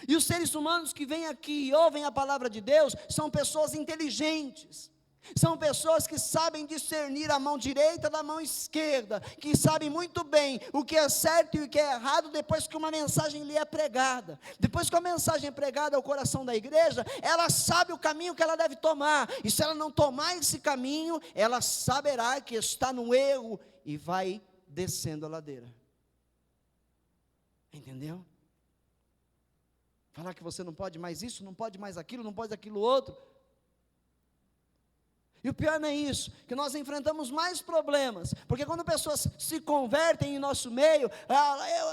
Speaker 1: e os seres humanos que vêm aqui e ouvem a palavra de Deus, são pessoas inteligentes, são pessoas que sabem discernir a mão direita da mão esquerda, que sabem muito bem o que é certo e o que é errado, depois que uma mensagem lhe é pregada. Depois que a mensagem é pregada ao coração da igreja, ela sabe o caminho que ela deve tomar, e se ela não tomar esse caminho, ela saberá que está no erro, e vai descendo a ladeira. Entendeu? Falar que você não pode mais isso, não pode mais aquilo, não pode aquilo outro. E o pior não é isso, que nós enfrentamos mais problemas, porque quando pessoas se convertem em nosso meio,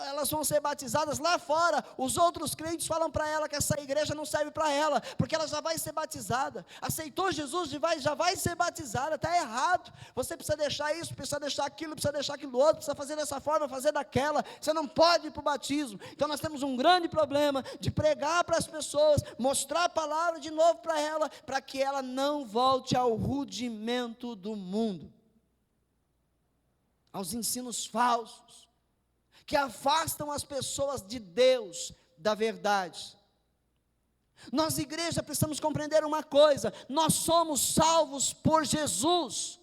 Speaker 1: elas vão ser batizadas lá fora, os outros crentes falam para ela que essa igreja não serve para ela, porque ela já vai ser batizada, aceitou Jesus, já vai ser batizada. Está errado, você precisa deixar isso, precisa deixar aquilo outro, precisa fazer dessa forma, fazer daquela, você não pode ir para o batismo. Então nós temos um grande problema de pregar para as pessoas, mostrar a palavra de novo para ela, para que ela não volte ao rudimento do mundo, aos ensinos falsos, que afastam as pessoas de Deus, da verdade. Nós, igreja, precisamos compreender uma coisa: nós somos salvos por Jesus,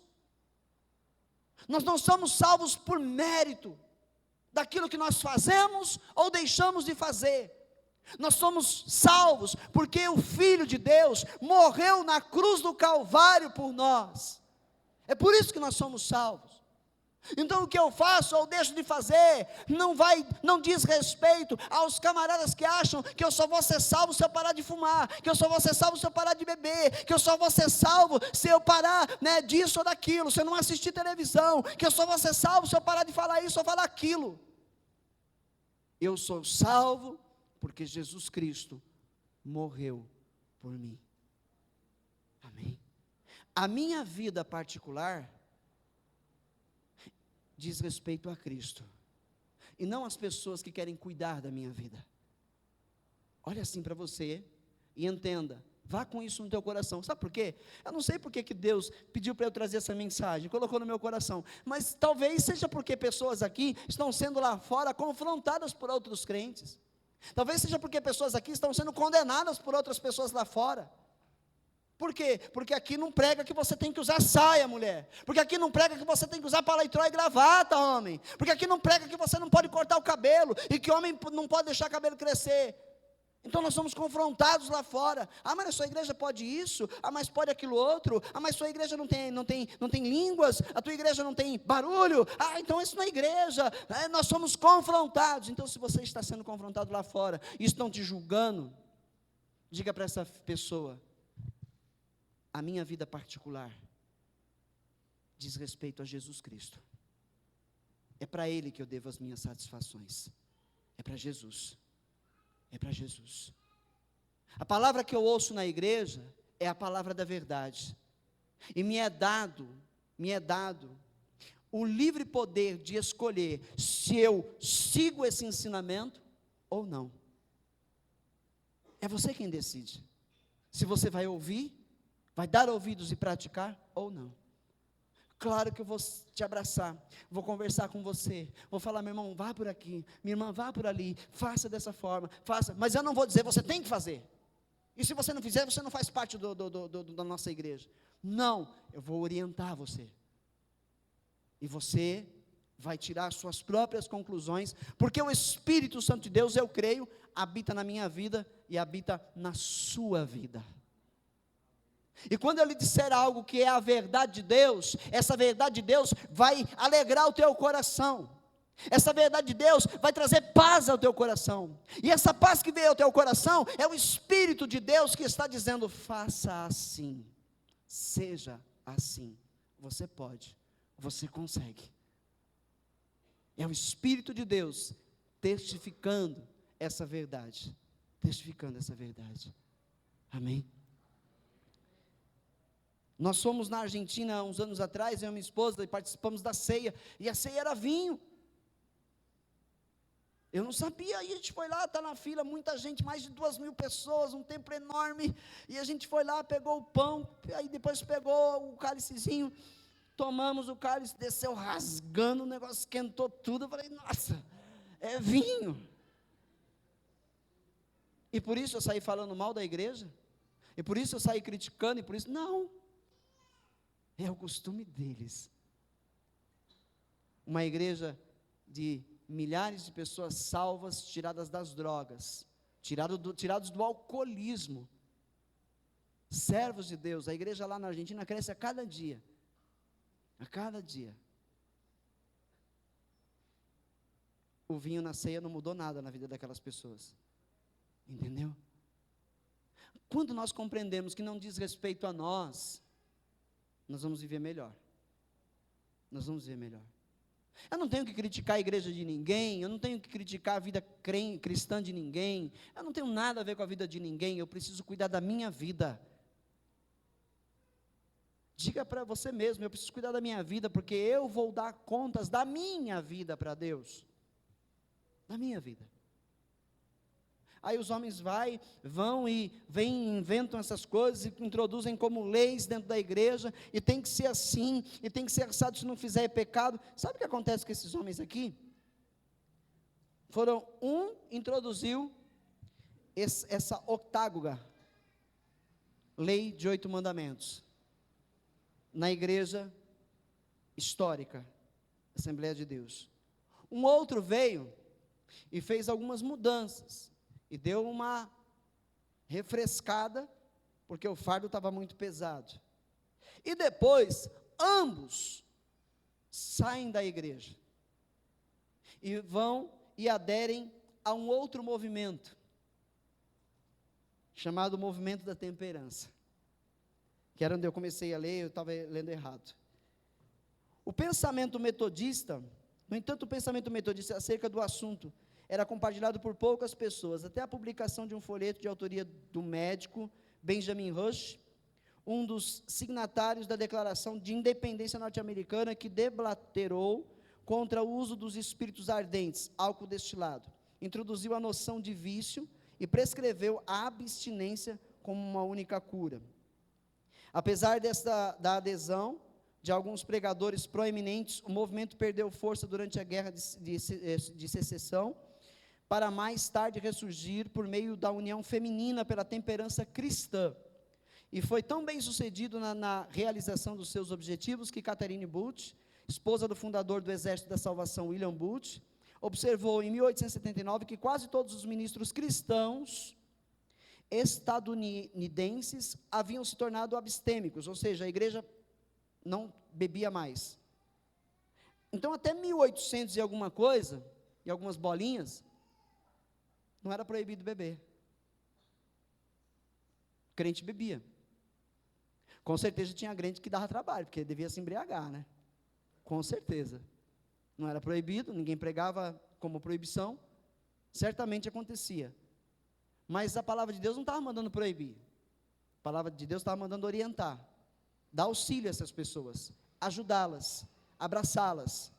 Speaker 1: nós não somos salvos por mérito, daquilo que nós fazemos ou deixamos de fazer. Nós somos salvos porque o Filho de Deus morreu na cruz do Calvário por nós. É por isso que nós somos salvos. Então o que eu faço ou deixo de fazer não diz respeito aos camaradas que acham que eu só vou ser salvo se eu parar de fumar, que eu só vou ser salvo se eu parar de beber, que eu só vou ser salvo se eu parar, disso ou daquilo, se eu não assistir televisão, que eu só vou ser salvo se eu parar de falar isso ou falar aquilo. Eu sou salvo porque Jesus Cristo morreu por mim. Amém? A minha vida particular diz respeito a Cristo, e não as pessoas que querem cuidar da minha vida. Olha assim para você e entenda, vá com isso no teu coração. Sabe por quê? Eu não sei por que Deus pediu para eu trazer essa mensagem, colocou no meu coração, mas talvez seja porque pessoas aqui estão sendo lá fora confrontadas por outros crentes. Talvez seja porque pessoas aqui estão sendo condenadas por outras pessoas lá fora. Por quê? Porque aqui não prega que você tem que usar saia, mulher. Porque aqui não prega que você tem que usar paletó e gravata, homem. Porque aqui não prega que você não pode cortar o cabelo, e que homem não pode deixar o cabelo crescer. Então nós somos confrontados lá fora. Ah, mas a sua igreja pode isso? Ah, mas pode aquilo outro? Ah, mas sua igreja não tem línguas? A tua igreja não tem barulho? Ah, então isso não é igreja. Nós somos confrontados. Então, se você está sendo confrontado lá fora e estão te julgando, diga para essa pessoa: a minha vida particular diz respeito a Jesus Cristo. É para Ele que eu devo as minhas satisfações. É para Jesus. É para Jesus. A palavra que eu ouço na igreja é a palavra da verdade. E me é dado o livre poder de escolher se eu sigo esse ensinamento ou não. É você quem decide. Se você vai ouvir, vai dar ouvidos e praticar ou não. Claro que eu vou te abraçar, vou conversar com você, vou falar: meu irmão, vá por aqui, minha irmã, vá por ali, faça dessa forma, faça, mas eu não vou dizer, você tem que fazer, e se você não fizer, você não faz parte da nossa igreja. Não, eu vou orientar você, e você vai tirar as suas próprias conclusões, porque o Espírito Santo de Deus, eu creio, habita na minha vida e habita na sua vida. E quando eu lhe disser algo que é a verdade de Deus, essa verdade de Deus vai alegrar o teu coração. Essa verdade de Deus vai trazer paz ao teu coração. E essa paz que veio ao teu coração é o Espírito de Deus que está dizendo: faça assim, seja assim. Você pode, você consegue. É o Espírito de Deus testificando essa verdade. Testificando essa verdade. Amém? Nós fomos na Argentina há uns anos atrás, eu e minha esposa, e participamos da ceia, e a ceia era vinho. Eu não sabia, aí a gente foi lá, está na fila, muita gente, mais de 2.000 pessoas, um templo enorme, e a gente foi lá, pegou o pão, aí depois pegou o cálicezinho, tomamos o cálice, desceu rasgando, o negócio esquentou tudo, eu falei: nossa, é vinho. E por isso eu saí falando mal da igreja? E por isso eu saí criticando, e por isso, não. É o costume deles. Uma igreja de milhares de pessoas salvas, tiradas das drogas, tirados do alcoolismo, servos de Deus. A igreja lá na Argentina cresce a cada dia. A cada dia. O vinho na ceia não mudou nada na vida daquelas pessoas. Entendeu? Quando nós compreendemos que não diz respeito a nós vamos viver melhor. Nós vamos viver melhor. Eu não tenho que criticar a igreja de ninguém, eu não tenho que criticar a vida cristã de ninguém, eu não tenho nada a ver com a vida de ninguém, eu preciso cuidar da minha vida. Diga para você mesmo: eu preciso cuidar da minha vida, porque eu vou dar contas da minha vida para Deus. Da minha vida. Aí os homens vão e inventam essas coisas e introduzem como leis dentro da igreja, e tem que ser assim, e tem que ser assado, se não fizer é pecado. Sabe o que acontece com esses homens aqui? Introduziu essa octágoga, lei de 8 mandamentos, na igreja histórica, Assembleia de Deus. Um outro veio e fez algumas mudanças, e deu uma refrescada, porque o fardo estava muito pesado. E depois, ambos saem da igreja, e vão e aderem a um outro movimento, chamado Movimento da Temperança, que era onde eu comecei a ler, eu estava lendo errado. O pensamento metodista, no entanto, o pensamento metodista acerca do assunto era compartilhado por poucas pessoas, até a publicação de um folheto de autoria do médico Benjamin Rush, um dos signatários da Declaração de Independência norte-americana, que debaterou contra o uso dos espíritos ardentes, álcool destilado, introduziu a noção de vício e prescreveu a abstinência como uma única cura. Apesar da adesão de alguns pregadores proeminentes, o movimento perdeu força durante a Guerra de Secessão, para mais tarde ressurgir por meio da união feminina pela temperança cristã. E foi tão bem sucedido na realização dos seus objetivos que Catherine Booth, esposa do fundador do Exército da Salvação, William Booth, observou em 1879 que quase todos os ministros cristãos estadunidenses haviam se tornado abstêmicos, ou seja, a igreja não bebia mais. Então, até 1800 e alguma coisa, e algumas bolinhas, não era proibido beber. O crente bebia. Com certeza tinha crente que dava trabalho, porque devia se embriagar, né? Com certeza. Não era proibido, ninguém pregava como proibição, certamente acontecia. Mas a palavra de Deus não estava mandando proibir. A palavra de Deus estava mandando orientar, dar auxílio a essas pessoas, ajudá-las, abraçá-las,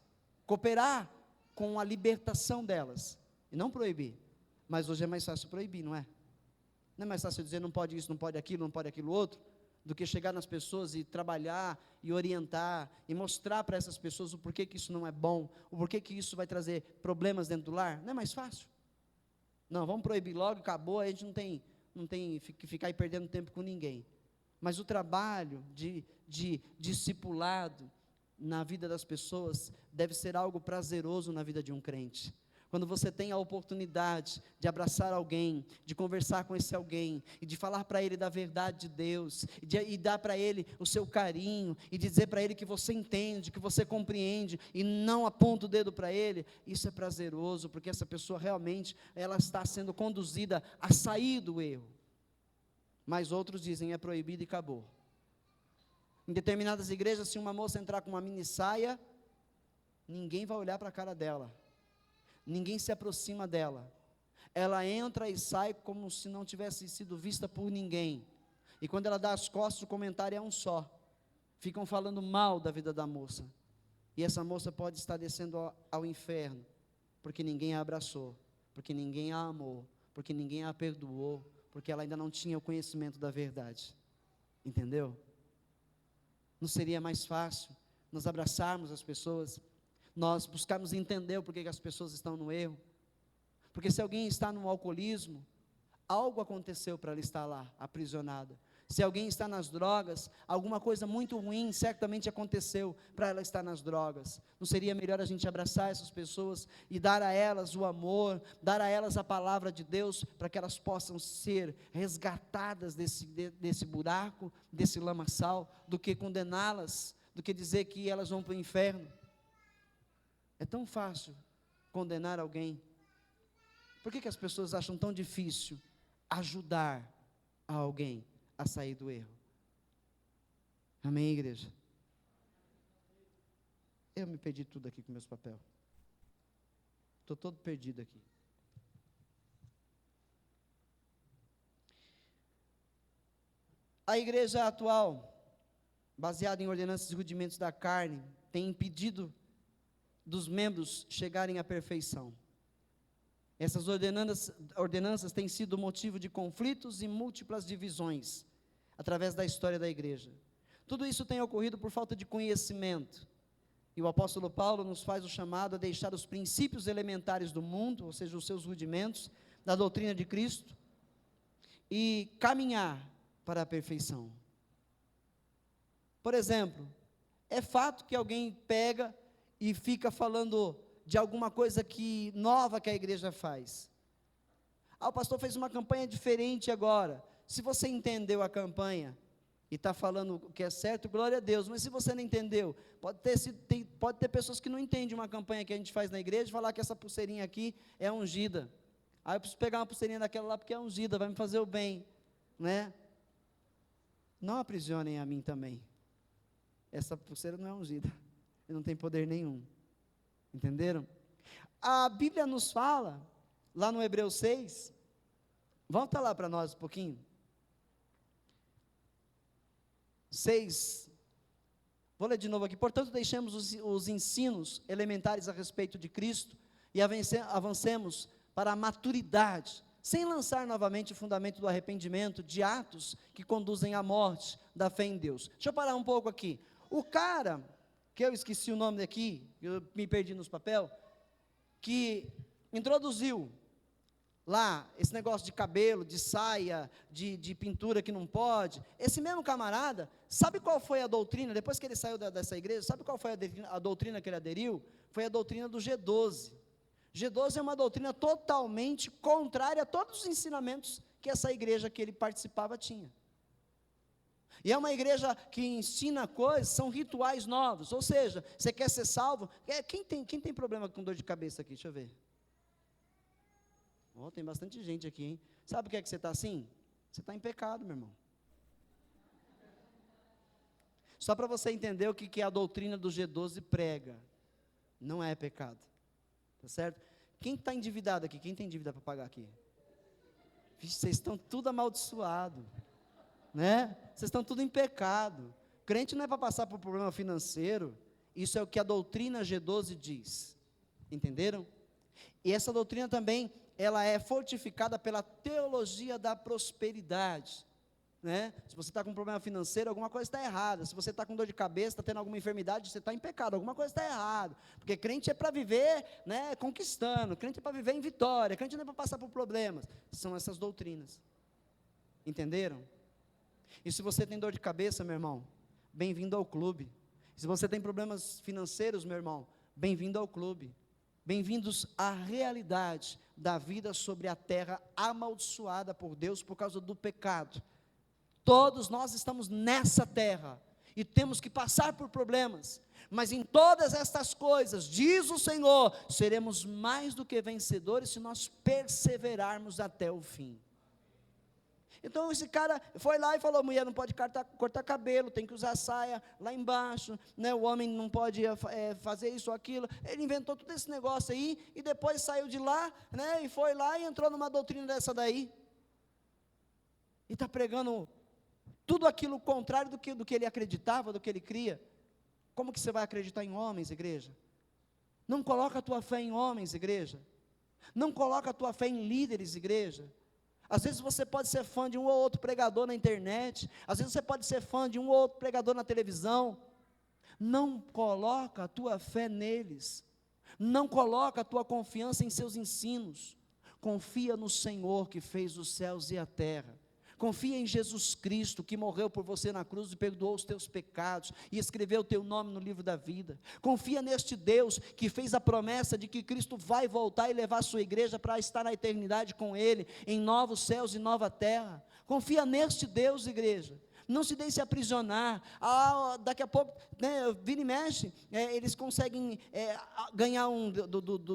Speaker 1: cooperar com a libertação delas, e não proibir. Mas hoje é mais fácil proibir, não é? Não é mais fácil dizer não pode isso, não pode aquilo outro, do que chegar nas pessoas e trabalhar, e orientar, e mostrar para essas pessoas o porquê que isso não é bom, o porquê que isso vai trazer problemas dentro do lar. Não é mais fácil? Não, vamos proibir logo, acabou, a gente não tem que ficar aí perdendo tempo com ninguém. Mas o trabalho de discipulado na vida das pessoas deve ser algo prazeroso na vida de um crente. Quando você tem a oportunidade de abraçar alguém, de conversar com esse alguém, e de falar para ele da verdade de Deus, e dar para ele o seu carinho, e dizer para ele que você entende, que você compreende, e não aponta o dedo para ele, isso é prazeroso, porque essa pessoa realmente, ela está sendo conduzida a sair do erro. Mas outros dizem, é proibido e acabou. Em determinadas igrejas, se uma moça entrar com uma mini saia, ninguém vai olhar para a cara dela. Ninguém se aproxima dela. Ela entra e sai como se não tivesse sido vista por ninguém. E quando ela dá as costas, o comentário é um só. Ficam falando mal da vida da moça. E essa moça pode estar descendo ao inferno, porque ninguém a abraçou, porque ninguém a amou, porque ninguém a perdoou, porque ela ainda não tinha o conhecimento da verdade. Entendeu? Não seria mais fácil nós abraçarmos as pessoas, nós buscarmos entender o porquê que as pessoas estão no erro? Porque se alguém está no alcoolismo, algo aconteceu para ela estar lá, aprisionada. Se alguém está nas drogas, alguma coisa muito ruim certamente aconteceu para ela estar nas drogas. Não seria melhor a gente abraçar essas pessoas e dar a elas o amor, dar a elas a palavra de Deus, para que elas possam ser resgatadas desse buraco, desse lamaçal, do que condená-las, do que dizer que elas vão para o inferno? É tão fácil condenar alguém. Por que as pessoas acham tão difícil ajudar a alguém a sair do erro? Amém, igreja? Eu me perdi tudo aqui com meus papéis. Estou todo perdido aqui. A igreja atual, baseada em ordenanças e rudimentos da carne, tem impedido dos membros chegarem à perfeição. Essas ordenanças têm sido motivo de conflitos e múltiplas divisões, através da história da igreja. Tudo isso tem ocorrido por falta de conhecimento, e o apóstolo Paulo nos faz o chamado a deixar os princípios elementares do mundo, ou seja, os seus rudimentos, da doutrina de Cristo, e caminhar para a perfeição. Por exemplo, é fato que alguém pega e fica falando de alguma coisa nova que a igreja faz. O pastor fez uma campanha diferente agora. Se você entendeu a campanha e está falando o que é certo, glória a Deus. Mas se você não entendeu, pode ter pessoas que não entendem uma campanha que a gente faz na igreja e falar que essa pulseirinha aqui é ungida. Eu preciso pegar uma pulseirinha daquela lá porque é ungida, vai me fazer o bem, né? Não aprisionem a mim também. Essa pulseira não é ungida. Não tem poder nenhum. Entenderam? A Bíblia nos fala, lá no Hebreus 6, volta lá para nós um pouquinho. 6, vou ler de novo aqui. Portanto, deixemos os ensinos elementares a respeito de Cristo e avancemos para a maturidade, sem lançar novamente o fundamento do arrependimento, de atos que conduzem à morte da fé em Deus. Deixa eu parar um pouco aqui. O cara, que eu esqueci o nome daqui, eu me perdi nos papéis, que introduziu lá esse negócio de cabelo, de saia, de pintura que não pode, esse mesmo camarada, sabe qual foi a doutrina, depois que ele saiu dessa igreja, sabe qual foi a doutrina que ele aderiu? Foi a doutrina do G12. G12 é uma doutrina totalmente contrária a todos os ensinamentos que essa igreja que ele participava tinha. E é uma igreja que ensina coisas, são rituais novos, ou seja, você quer ser salvo? Quem tem problema com dor de cabeça aqui? Deixa eu ver. Oh, tem bastante gente aqui, hein? Sabe o que é que você está assim? Você está em pecado, meu irmão. Só para você entender o que a doutrina do G12 prega. Não é pecado. Tá certo? Quem está endividado aqui? Quem tem dívida para pagar aqui? Vixe, vocês estão tudo amaldiçoados. Né? Vocês estão tudo em pecado. Crente não é para passar por problema financeiro. Isso é o que a doutrina G12 diz. Entenderam? E essa doutrina também, ela é fortificada pela teologia da prosperidade. Né? Se você está com problema financeiro, alguma coisa está errada. Se você está com dor de cabeça, está tendo alguma enfermidade, você está em pecado, alguma coisa está errada. Porque crente é para viver, né, conquistando, crente é para viver em vitória, crente não é para passar por problemas. São essas doutrinas. Entenderam? E se você tem dor de cabeça, meu irmão, bem-vindo ao clube. Se você tem problemas financeiros, meu irmão, bem-vindo ao clube. Bem-vindos à realidade da vida sobre a terra amaldiçoada por Deus por causa do pecado. Todos nós estamos nessa terra e temos que passar por problemas, mas em todas estas coisas, diz o Senhor, seremos mais do que vencedores se nós perseverarmos até o fim. Então esse cara foi lá e falou, mulher não pode cortar cabelo, tem que usar saia lá embaixo, né? O homem não pode fazer isso ou aquilo. Ele inventou todo esse negócio aí, e depois saiu de lá, né? E foi lá e entrou numa doutrina dessa daí, e está pregando tudo aquilo contrário do que ele acreditava, do que ele cria. Como que você vai acreditar em homens, igreja? Não coloca a tua fé em homens, igreja. Não coloca a tua fé em líderes, igreja. Às vezes você pode ser fã de um ou outro pregador na internet, às vezes você pode ser fã de um ou outro pregador na televisão. Não coloca a tua fé neles, não coloca a tua confiança em seus ensinos. Confia no Senhor que fez os céus e a terra. Confia em Jesus Cristo, que morreu por você na cruz e perdoou os teus pecados, e escreveu o teu nome no livro da vida. Confia neste Deus, que fez a promessa de que Cristo vai voltar e levar a sua igreja para estar na eternidade com Ele, em novos céus e nova terra. Confia neste Deus, igreja. Não se deixe aprisionar. Daqui a pouco, né, vira e mexe, eles conseguem ganhar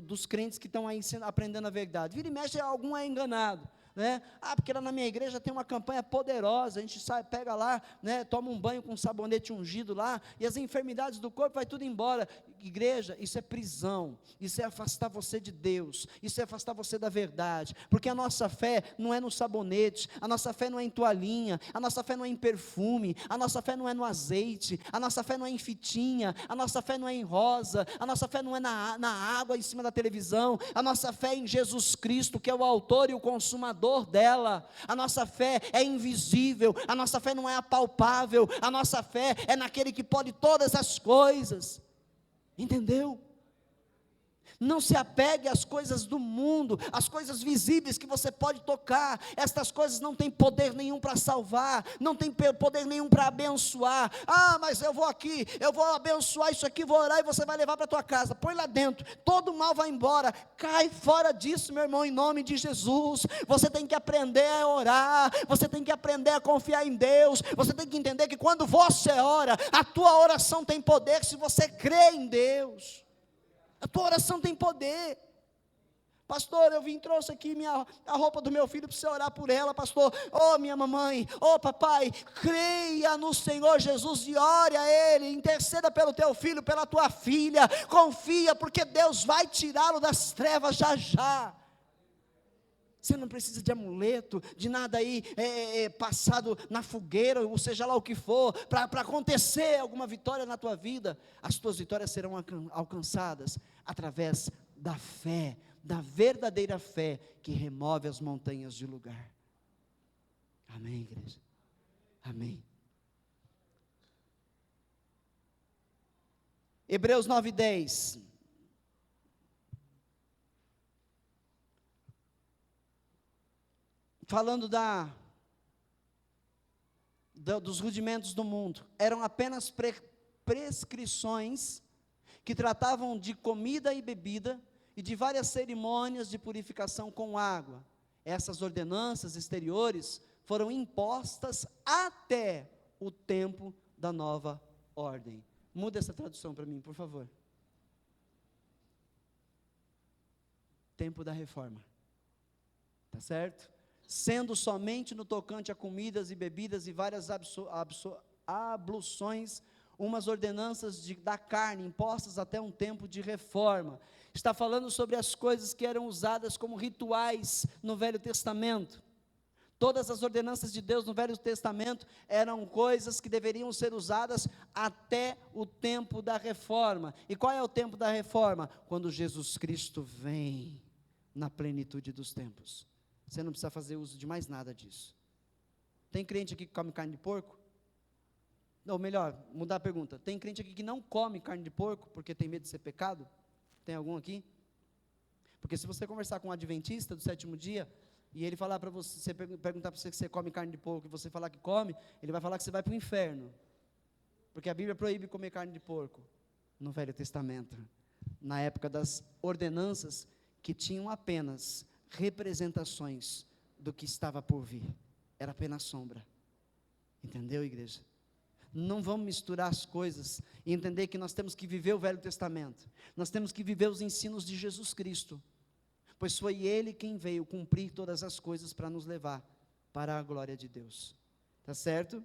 Speaker 1: dos crentes que estão aí aprendendo a verdade. Vira e mexe, algum é enganado. Né? Porque lá na minha igreja tem uma campanha poderosa, a gente sai, pega lá, né, toma um banho com sabonete ungido lá, e as enfermidades do corpo vai tudo embora. Igreja, isso é prisão, isso é afastar você de Deus, isso é afastar você da verdade, porque a nossa fé não é no sabonete, a nossa fé não é em toalhinha, a nossa fé não é em perfume, a nossa fé não é no azeite, a nossa fé não é em fitinha, a nossa fé não é em rosa, a nossa fé não é na água em cima da televisão, a nossa fé é em Jesus Cristo, que é o autor e o consumador dela. A nossa fé é invisível, a nossa fé não é apalpável, a nossa fé é naquele que pode todas as coisas. Entendeu? Não se apegue às coisas do mundo, às coisas visíveis que você pode tocar. Estas coisas não têm poder nenhum para salvar, não tem poder nenhum para abençoar. Mas eu vou aqui, eu vou abençoar isso aqui, vou orar e você vai levar para a tua casa. Põe lá dentro, todo mal vai embora. Cai fora disso, meu irmão, em nome de Jesus. Você tem que aprender a orar, você tem que aprender a confiar em Deus. Você tem que entender que quando você ora, a tua oração tem poder se você crê em Deus. A tua oração tem poder. Pastor, trouxe aqui a roupa do meu filho para você orar por ela, pastor. Minha mamãe, papai, creia no Senhor Jesus e ore a Ele, interceda pelo teu filho, pela tua filha, confia, porque Deus vai tirá-lo das trevas já já. Você não precisa de amuleto, de nada aí passado na fogueira, ou seja lá o que for, para acontecer alguma vitória na tua vida. As tuas vitórias serão alcançadas através da fé, da verdadeira fé, que remove as montanhas de lugar. Amém, igreja? Amém. Hebreus 9:10. Falando dos rudimentos do mundo, eram apenas prescrições que tratavam de comida e bebida e de várias cerimônias de purificação com água. essas ordenanças exteriores foram impostas até o tempo da nova ordem. Muda essa tradução para mim, por favor. Tempo da reforma. Tá certo? Sendo somente no tocante a comidas e bebidas e várias abluções, umas ordenanças da carne, impostas até um tempo de reforma. Está falando sobre as coisas que eram usadas como rituais no Velho Testamento. Todas as ordenanças de Deus no Velho Testamento eram coisas que deveriam ser usadas até o tempo da reforma. E qual é o tempo da reforma? Quando Jesus Cristo vem na plenitude dos tempos. Você não precisa fazer uso de mais nada disso. Tem crente aqui que come carne de porco? Ou melhor, mudar a pergunta. Tem crente aqui que não come carne de porco porque tem medo de ser pecado? Tem algum aqui? Porque se você conversar com um adventista do sétimo dia, e ele falar para você, perguntar para você que você come carne de porco, e você falar que come, ele vai falar que você vai para o inferno. Porque a Bíblia proíbe comer carne de porco no Velho Testamento, na época das ordenanças que tinham apenas representações do que estava por vir. Era apenas sombra. Entendeu, igreja? Não vamos misturar as coisas e entender que nós temos que viver o Velho Testamento. Nós temos que viver os ensinos de Jesus Cristo, pois foi Ele quem veio cumprir todas as coisas para nos levar para a glória de Deus. Tá certo?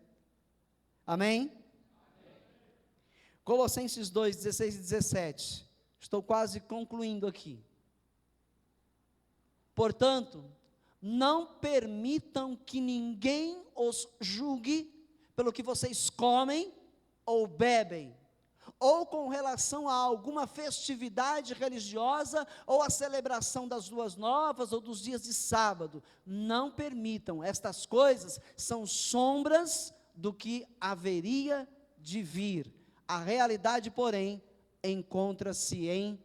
Speaker 1: Amém? Colossenses 2, 16 e 17. Estou quase concluindo aqui. Portanto, não permitam que ninguém os julgue pelo que vocês comem ou bebem, ou com relação a alguma festividade religiosa, ou a celebração das luas novas, ou dos dias de sábado. Não permitam, estas coisas são sombras do que haveria de vir. A realidade, porém, encontra-se em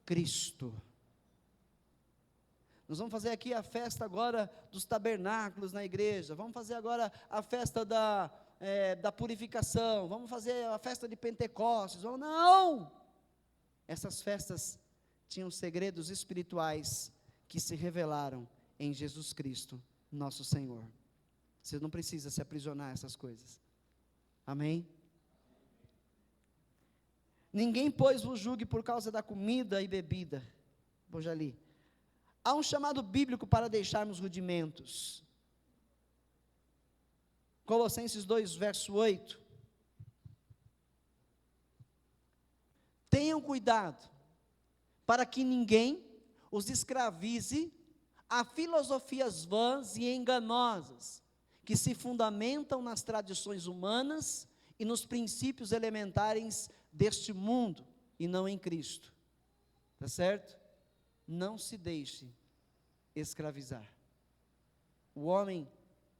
Speaker 1: Cristo. Nós vamos fazer aqui a festa agora dos tabernáculos na igreja, vamos fazer agora a festa da purificação, vamos fazer a festa de Pentecostes, não! Essas festas tinham segredos espirituais que se revelaram em Jesus Cristo, nosso Senhor. Você não precisa se aprisionar a essas coisas. Amém? Ninguém, pois, vos julgue por causa da comida e bebida. Vou já li. Há um chamado bíblico para deixarmos rudimentos. Colossenses 2, verso 8. Tenham cuidado, para que ninguém os escravize a filosofias vãs e enganosas, que se fundamentam nas tradições humanas e nos princípios elementares deste mundo, e não em Cristo. Está certo? Não se deixe escravizar. O homem,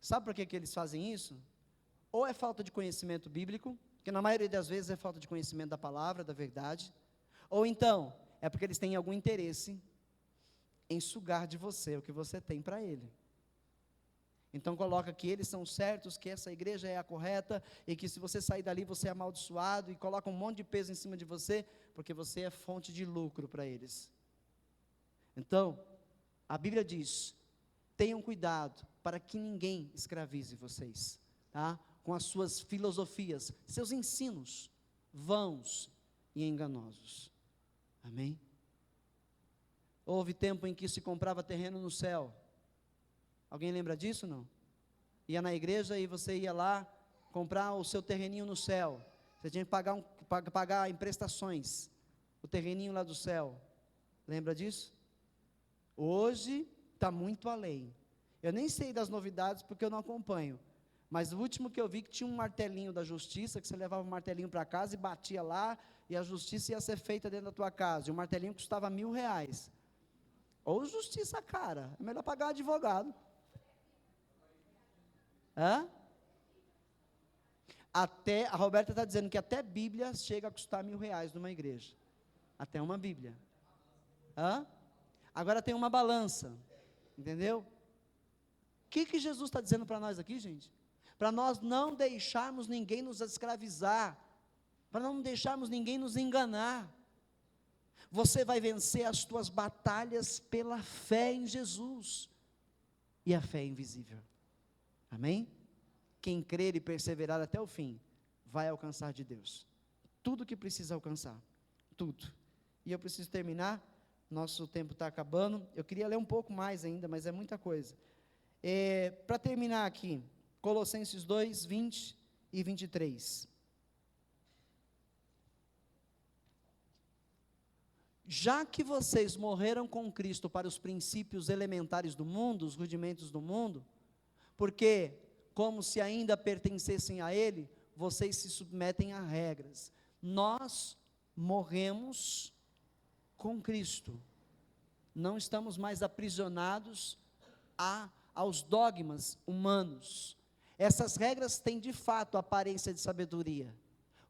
Speaker 1: sabe por que eles fazem isso? Ou é falta de conhecimento bíblico, que na maioria das vezes é falta de conhecimento da palavra, da verdade, ou então, é porque eles têm algum interesse em sugar de você o que você tem para ele. Então coloca que eles são certos, que essa igreja é a correta, e que se você sair dali você é amaldiçoado, e coloca um monte de peso em cima de você, porque você é fonte de lucro para eles. Então, a Bíblia diz, tenham cuidado para que ninguém escravize vocês, tá? Com as suas filosofias, seus ensinos vãos e enganosos. Amém? Houve tempo em que se comprava terreno no céu. Alguém lembra disso, não? Ia na igreja e você ia lá comprar o seu terreninho no céu. Você tinha que pagar em prestações o terreninho lá do céu. Lembra disso? Hoje está muito além. Eu nem sei das novidades porque eu não acompanho. Mas o último que eu vi que tinha um martelinho da justiça, que você levava o martelinho para casa e batia lá, e a justiça ia ser feita dentro da tua casa. E o martelinho custava R$1.000. Ou justiça cara, é melhor pagar advogado. Hã? Até, a Roberta está dizendo que até Bíblia chega a custar R$1.000 numa igreja. Até uma Bíblia. Hã? Agora tem uma balança, entendeu? O que Jesus está dizendo para nós aqui, gente? Para nós não deixarmos ninguém nos escravizar, para não deixarmos ninguém nos enganar. Você vai vencer as tuas batalhas pela fé em Jesus. e a fé é invisível. Amém? Quem crer e perseverar até o fim, vai alcançar de Deus tudo que precisa alcançar, tudo. E eu preciso terminar, nosso tempo está acabando. Eu queria ler um pouco mais ainda, mas é muita coisa. Para terminar aqui, Colossenses 2, 20 e 23. Já que vocês morreram com Cristo para os princípios elementares do mundo, os rudimentos do mundo, porque, como se ainda pertencessem a Ele, vocês se submetem a regras. Nós morremos com Cristo, não estamos mais aprisionados aos dogmas humanos. Essas regras têm de fato aparência de sabedoria,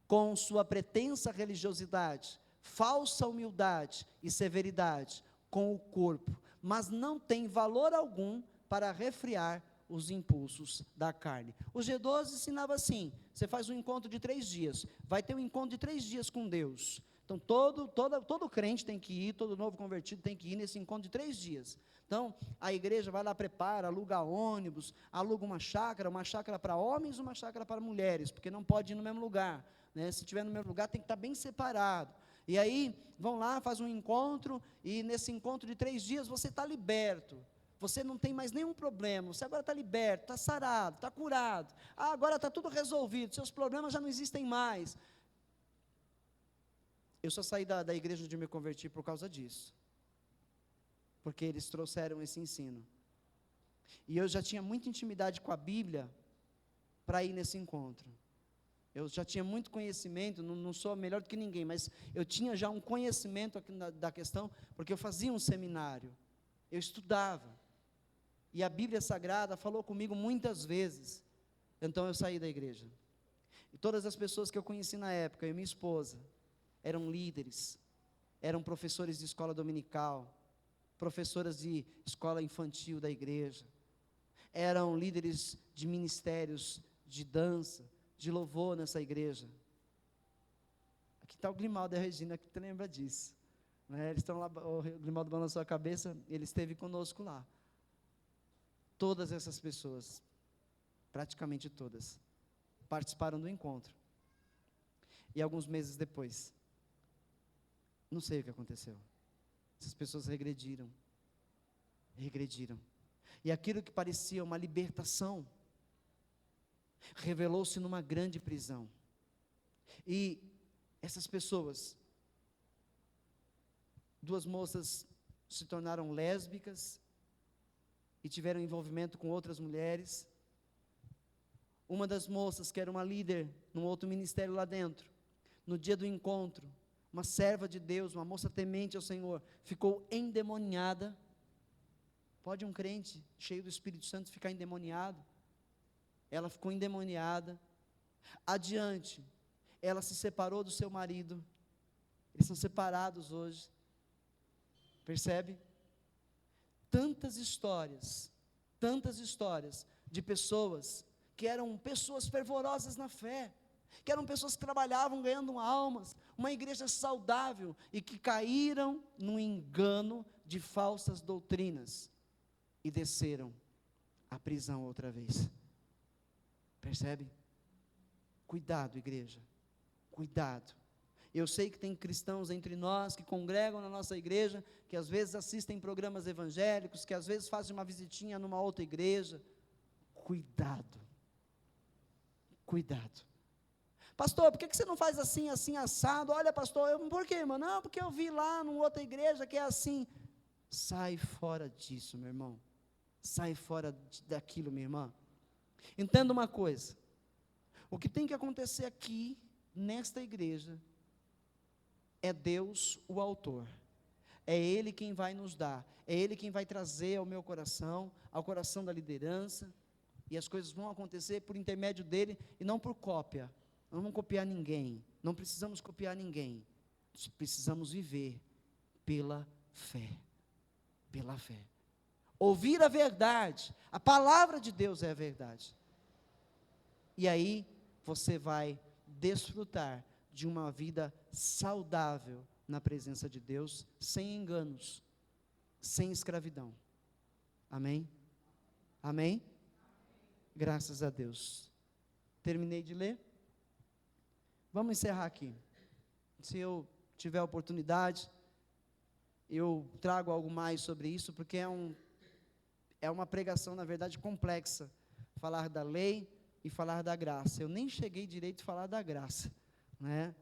Speaker 1: com sua pretensa religiosidade, falsa humildade e severidade com o corpo, mas não tem valor algum para refrear os impulsos da carne. O G12 ensinava assim: você faz um encontro de 3 dias, vai ter um encontro de 3 dias com Deus. Então todo crente tem que ir, todo novo convertido tem que ir nesse encontro de 3 dias. Então a igreja vai lá, prepara, aluga ônibus, aluga uma chácara para homens, uma chácara para mulheres, porque não pode ir no mesmo lugar, né? Se estiver no mesmo lugar tem que estar bem separado. E aí vão lá, faz um encontro, e nesse encontro de 3 dias você está liberto. Você não tem mais nenhum problema, você agora está liberto, está sarado, está curado, agora está tudo resolvido, seus problemas já não existem mais. Eu só saí da igreja onde me converti por causa disso, porque eles trouxeram esse ensino, e eu já tinha muita intimidade com a Bíblia, para ir nesse encontro. Eu já tinha muito conhecimento, não sou melhor do que ninguém, mas eu tinha já um conhecimento aqui da questão, porque eu fazia um seminário, eu estudava, e a Bíblia Sagrada falou comigo muitas vezes. Então eu saí da igreja, e todas as pessoas que eu conheci na época, eu e minha esposa, eram líderes, eram professores de escola dominical, professoras de escola infantil da igreja, eram líderes de ministérios de dança, de louvor nessa igreja. Aqui está o Grimaldo e a Regina, que te lembra disso, né? Eles estão lá, o Grimaldo balançou a cabeça, ele esteve conosco lá. Todas essas pessoas, praticamente todas, participaram do encontro, e alguns meses depois, não sei o que aconteceu, essas pessoas regrediram, e aquilo que parecia uma libertação, revelou-se numa grande prisão. E essas pessoas, 2 moças se tornaram lésbicas e tiveram envolvimento com outras mulheres. Uma das moças, que era uma líder num outro ministério lá dentro, no dia do encontro, uma serva de Deus, uma moça temente ao Senhor, ficou endemoniada. Pode um crente cheio do Espírito Santo ficar endemoniado? Ela ficou endemoniada. Adiante, ela se separou do seu marido. Eles são separados hoje. Percebe? Tantas histórias de pessoas que eram pessoas fervorosas na fé, que eram pessoas que trabalhavam ganhando almas, uma igreja saudável, e que caíram no engano de falsas doutrinas e desceram à prisão outra vez. Percebe? Cuidado, igreja, cuidado. Eu sei que tem cristãos entre nós que congregam na nossa igreja, que às vezes assistem programas evangélicos, que às vezes fazem uma visitinha numa outra igreja. Cuidado, cuidado. Pastor, por que você não faz assim, assim, assado? Olha, pastor, por quê, irmão? Não, porque eu vi lá numa outra igreja que é assim. Sai fora disso, meu irmão. Sai fora daquilo, minha irmã. Entenda uma coisa: o que tem que acontecer aqui, nesta igreja, é Deus o autor, é Ele quem vai nos dar, é Ele quem vai trazer ao meu coração, ao coração da liderança, e as coisas vão acontecer por intermédio dEle, e não por cópia. Não vamos copiar ninguém, não precisamos copiar ninguém, precisamos viver pela fé, ouvir a verdade, a palavra de Deus é a verdade, e aí você vai desfrutar de uma vida saudável na presença de Deus, sem enganos, sem escravidão. Amém? Amém? Graças a Deus. Terminei de ler? Vamos encerrar aqui. Se eu tiver oportunidade, eu trago algo mais sobre isso, porque é uma pregação, na verdade, complexa. Falar da lei e falar da graça. Eu nem cheguei direito a falar da graça, né?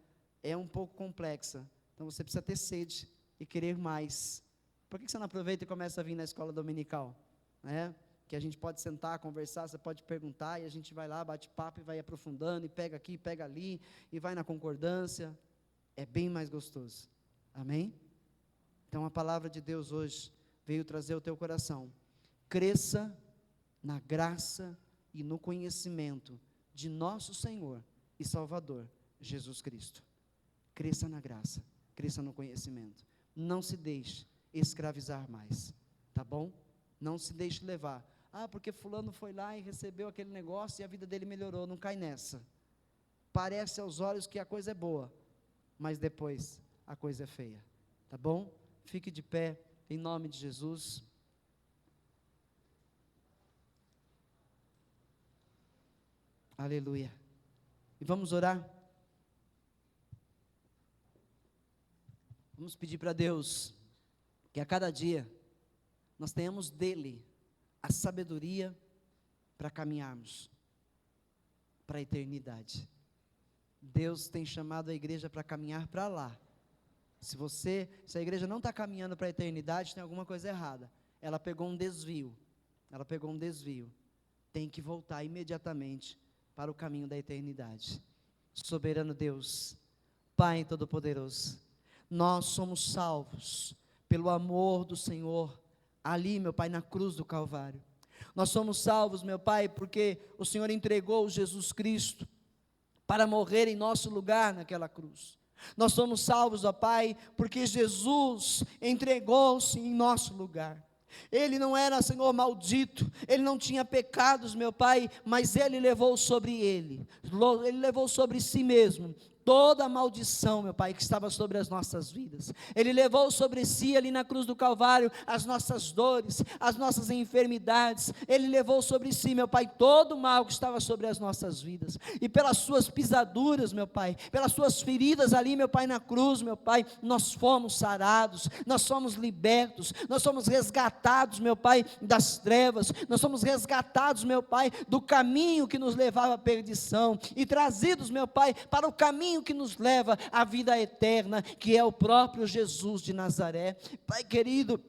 Speaker 1: É um pouco complexa. Então você precisa ter sede e querer mais. Por que você não aproveita e começa a vir na escola dominical? Né? Que a gente pode sentar, conversar, você pode perguntar, e a gente vai lá, bate papo e vai aprofundando, e pega aqui, pega ali, e vai na concordância. É bem mais gostoso. Amém? Então a palavra de Deus hoje veio trazer ao teu coração. Cresça na graça e no conhecimento de nosso Senhor e Salvador, Jesus Cristo. Cresça na graça, cresça no conhecimento. Não se deixe escravizar mais, tá bom? Não se deixe levar. Porque fulano foi lá e recebeu aquele negócio e a vida dele melhorou. Não cai nessa. Parece aos olhos que a coisa é boa, mas depois a coisa é feia, tá bom? Fique de pé, em nome de Jesus. Aleluia. E vamos orar? Vamos pedir para Deus que a cada dia nós tenhamos dele a sabedoria para caminharmos para a eternidade. Deus tem chamado a igreja para caminhar para lá. Se a igreja não está caminhando para a eternidade, tem alguma coisa errada. Ela pegou um desvio. Tem que voltar imediatamente para o caminho da eternidade. Soberano Deus, Pai Todo-Poderoso, nós somos salvos pelo amor do Senhor, ali, meu Pai, na cruz do Calvário. Nós somos salvos, meu Pai, porque o Senhor entregou Jesus Cristo para morrer em nosso lugar naquela cruz. Nós somos salvos, ó Pai, porque Jesus entregou-se em nosso lugar. Ele não era, Senhor, maldito, ele não tinha pecados, meu Pai, mas ele levou sobre levou sobre si mesmo toda a maldição, meu Pai, que estava sobre as nossas vidas. Ele levou sobre si ali na cruz do Calvário as nossas dores, as nossas enfermidades. Ele levou sobre si, meu Pai, todo o mal que estava sobre as nossas vidas. E pelas suas pisaduras, meu Pai, pelas suas feridas ali, meu Pai, na cruz, meu Pai, nós fomos sarados, nós somos libertos, nós somos resgatados, meu Pai, das trevas, nós somos resgatados, meu Pai, do caminho que nos levava à perdição, e trazidos, meu Pai, para o caminho que nos leva à vida eterna, que é o próprio Jesus de Nazaré. Pai querido,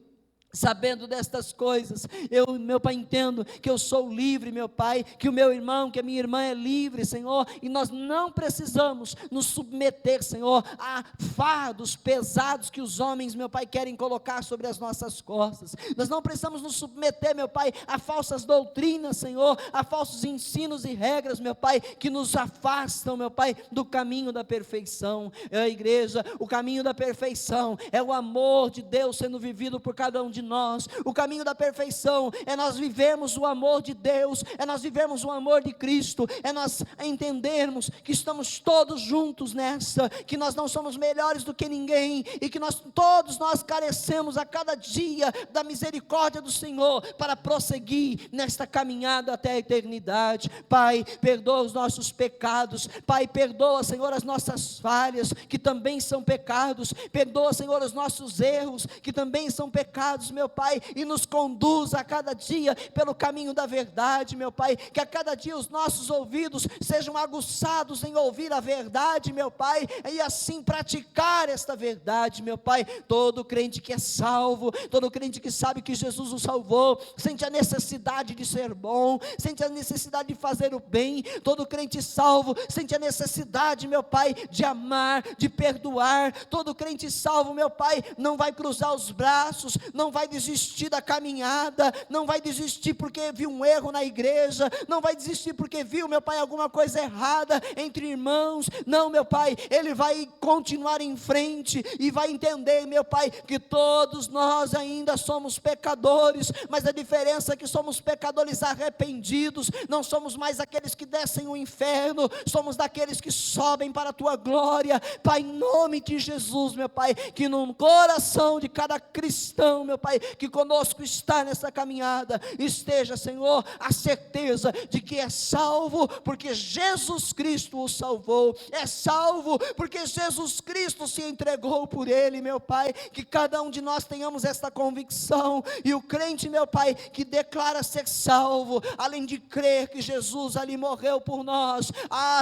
Speaker 1: sabendo destas coisas, eu, meu Pai, entendo que eu sou livre, meu Pai, que o meu irmão, que a minha irmã é livre, Senhor, e nós não precisamos nos submeter, Senhor, a fardos pesados que os homens, meu Pai, querem colocar sobre as nossas costas. Nós não precisamos nos submeter, meu Pai, a falsas doutrinas, Senhor, a falsos ensinos e regras, meu Pai, que nos afastam, meu Pai, do caminho da perfeição. A igreja, o caminho da perfeição é o amor de Deus sendo vivido por cada um de nós. O caminho da perfeição é nós vivermos o amor de Deus, é nós vivermos o amor de Cristo, é nós entendermos que estamos todos juntos nessa, que nós não somos melhores do que ninguém, e que todos nós carecemos a cada dia da misericórdia do Senhor, para prosseguir nesta caminhada até a eternidade. Pai, perdoa os nossos pecados, Pai, perdoa, Senhor, as nossas falhas, que também são pecados, perdoa, Senhor, os nossos erros, que também são pecados, meu Pai, e nos conduz a cada dia pelo caminho da verdade, meu Pai, que a cada dia os nossos ouvidos sejam aguçados em ouvir a verdade, meu Pai, e assim praticar esta verdade, meu Pai. Todo crente que é salvo, todo crente que sabe que Jesus o salvou, sente a necessidade de ser bom, sente a necessidade de fazer o bem. Todo crente salvo sente a necessidade, meu Pai, de amar, de perdoar. Todo crente salvo, meu Pai, não vai cruzar os braços, não vai desistir da caminhada, não vai desistir porque viu um erro na igreja, não vai desistir porque viu, meu Pai, alguma coisa errada entre irmãos. Não, meu Pai, ele vai continuar em frente e vai entender, meu Pai, que todos nós ainda somos pecadores, mas a diferença é que somos pecadores arrependidos, não somos mais aqueles que descem o inferno, somos daqueles que sobem para a tua glória. Pai, em nome de Jesus, meu Pai, que no coração de cada cristão, meu Pai, Pai, que conosco está nessa caminhada, esteja, Senhor, a certeza de que é salvo, porque Jesus Cristo o salvou, é salvo, porque Jesus Cristo se entregou por ele, meu Pai, que cada um de nós tenhamos esta convicção, e o crente, meu Pai, que declara ser salvo, além de crer que Jesus ali morreu por nós,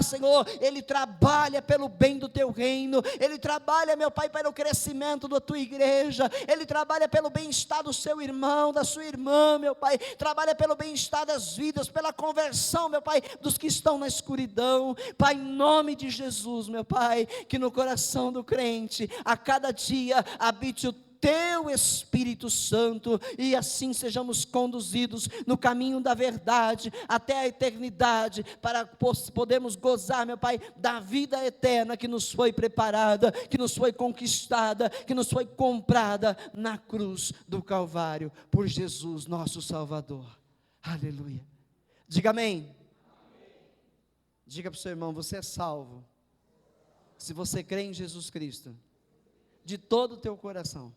Speaker 1: Senhor, ele trabalha pelo bem do teu reino, ele trabalha, meu Pai, para o crescimento da tua igreja, ele trabalha pelo bem-estar do seu irmão, da sua irmã, meu Pai, trabalha pelo bem-estar das vidas, pela conversão, meu Pai, dos que estão na escuridão, Pai, em nome de Jesus, meu Pai, que no coração do crente, a cada dia, habite o teu Espírito Santo, e assim sejamos conduzidos no caminho da verdade, até a eternidade, para podermos gozar, meu Pai, da vida eterna que nos foi preparada, que nos foi conquistada, que nos foi comprada na cruz do Calvário, por Jesus nosso Salvador. Aleluia. Diga amém. Diga para o seu irmão: você é salvo, se você crê em Jesus Cristo, de todo o teu coração.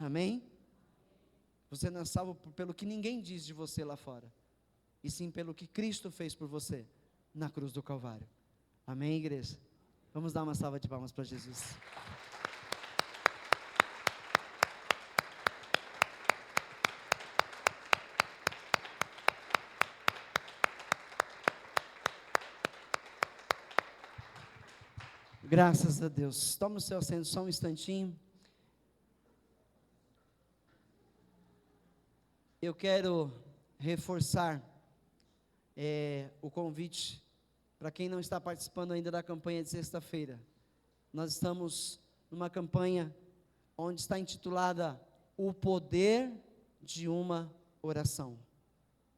Speaker 1: Amém? Você não é salvo pelo que ninguém diz de você lá fora, e sim pelo que Cristo fez por você, na cruz do Calvário. Amém, igreja? Vamos dar uma salva de palmas para Jesus. Graças a Deus. Toma o seu assento só um instantinho. Eu quero reforçar o convite para quem não está participando ainda da campanha de sexta-feira. Nós estamos numa campanha onde está intitulada O Poder de uma Oração.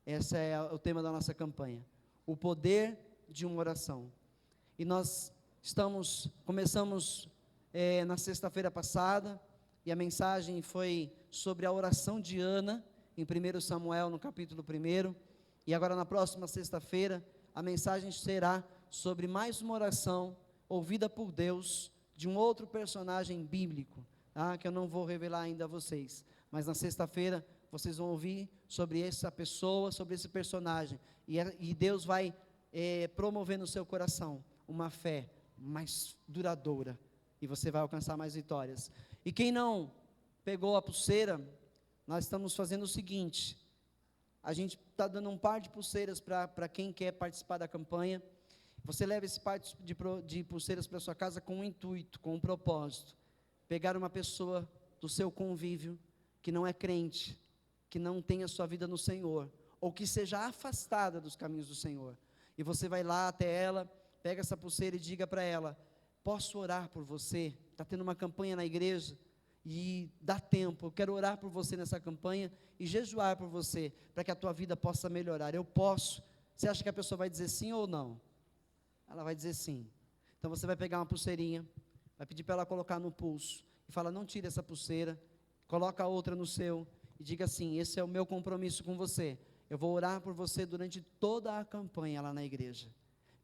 Speaker 1: Esse é o tema da nossa campanha, o poder de uma oração. E nós começamos na sexta-feira passada, e a mensagem foi sobre a oração de Ana, em 1 Samuel, no capítulo 1, e agora na próxima sexta-feira, a mensagem será sobre mais uma oração, ouvida por Deus, de um outro personagem bíblico, tá? Que eu não vou revelar ainda a vocês, mas na sexta-feira, vocês vão ouvir sobre essa pessoa, sobre esse personagem, e Deus vai promover no seu coração, uma fé mais duradoura, e você vai alcançar mais vitórias. E quem não pegou a pulseira, nós estamos fazendo o seguinte: a gente está dando um par de pulseiras para quem quer participar da campanha. Você leva esse par de pulseiras para sua casa com um intuito, com um propósito: pegar uma pessoa do seu convívio, que não é crente, que não tem a sua vida no Senhor, ou que seja afastada dos caminhos do Senhor, e você vai lá até ela, pega essa pulseira e diga para ela: posso orar por você? Está tendo uma campanha na igreja, e dá tempo, eu quero orar por você nessa campanha, e jejuar por você, para que a tua vida possa melhorar. Eu posso? Você acha que a pessoa vai dizer sim ou não? Ela vai dizer sim. Então você vai pegar uma pulseirinha, vai pedir para ela colocar no pulso, e fala: não tire essa pulseira, coloca a outra no seu, e diga assim: esse é o meu compromisso com você, eu vou orar por você durante toda a campanha lá na igreja.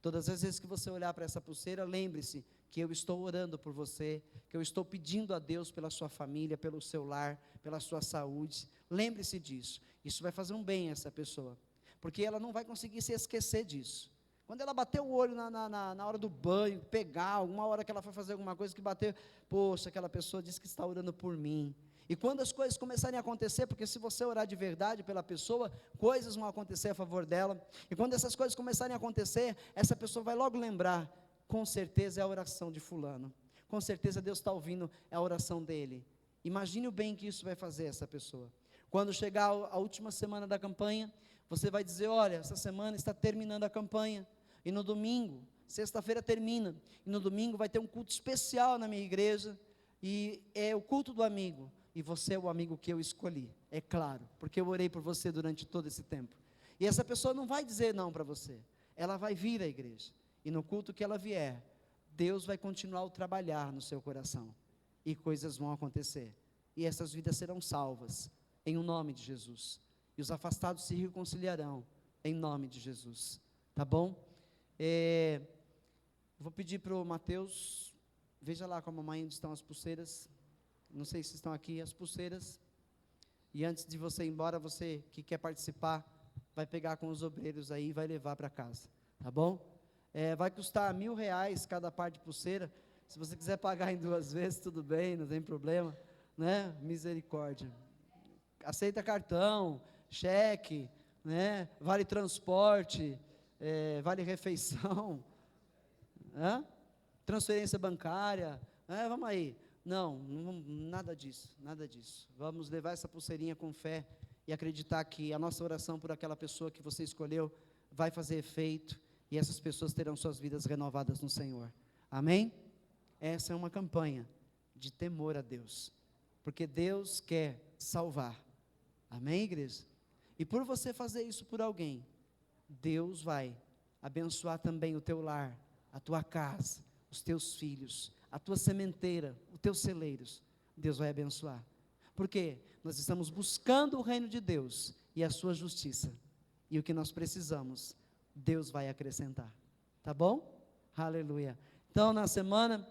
Speaker 1: Todas as vezes que você olhar para essa pulseira, lembre-se que eu estou orando por você, que eu estou pedindo a Deus pela sua família, pelo seu lar, pela sua saúde. Lembre-se disso. Isso vai fazer um bem a essa pessoa, porque ela não vai conseguir se esquecer disso. Quando ela bater o olho na hora do banho, pegar, alguma hora que ela for fazer alguma coisa que bater, poxa, aquela pessoa disse que está orando por mim. E quando as coisas começarem a acontecer, porque se você orar de verdade pela pessoa, coisas vão acontecer a favor dela, e quando essas coisas começarem a acontecer, essa pessoa vai logo lembrar: com certeza é a oração de fulano, com certeza Deus está ouvindo a oração dele. Imagine o bem que isso vai fazer a essa pessoa. Quando chegar a última semana da campanha, você vai dizer: olha, essa semana está terminando a campanha, e no domingo, sexta-feira termina, e no domingo vai ter um culto especial na minha igreja, e é o culto do amigo, e você é o amigo que eu escolhi, é claro, porque eu orei por você durante todo esse tempo. E essa pessoa não vai dizer não para você, ela vai vir à igreja, e no culto que ela vier, Deus vai continuar a trabalhar no seu coração, e coisas vão acontecer, e essas vidas serão salvas, em o nome de Jesus, e os afastados se reconciliarão, em nome de Jesus, tá bom? Vou pedir para o Mateus, veja lá com a mamãe onde estão as pulseiras, não sei se estão aqui as pulseiras, E antes de você ir embora, você que quer participar, vai pegar com os obreiros aí e vai levar para casa, tá bom? Vai custar R$1.000 cada par de pulseira. Se você quiser pagar em 2 vezes, tudo bem, não tem problema, né? Misericórdia. Aceita cartão, cheque, né? Vale transporte, vale refeição, transferência bancária, vamos aí. Não, nada disso, nada disso. Vamos levar essa pulseirinha com fé e acreditar que a nossa oração por aquela pessoa que você escolheu vai fazer efeito e essas pessoas terão suas vidas renovadas no Senhor. Amém? Essa é uma campanha de temor a Deus, porque Deus quer salvar. Amém, igreja? E por você fazer isso por alguém, Deus vai abençoar também o teu lar, a tua casa, os teus filhos, a tua sementeira, os teus celeiros. Deus vai abençoar. Porque nós estamos buscando o reino de Deus e a sua justiça. E o que nós precisamos, Deus vai acrescentar. Tá bom? Aleluia. Então, na semana,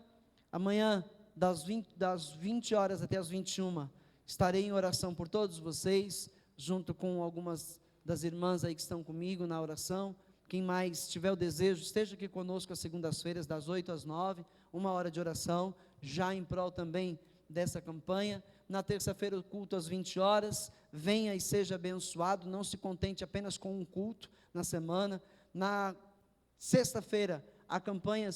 Speaker 1: amanhã, das 20 horas até as 21, estarei em oração por todos vocês, junto com algumas das irmãs aí que estão comigo na oração. Quem mais tiver o desejo, esteja aqui conosco às segundas-feiras, das 8 às 9, 1 hora de oração, já em prol também dessa campanha. Na terça-feira o culto às 20 horas, venha e seja abençoado, não se contente apenas com um culto na semana. Na sexta-feira, a campanha,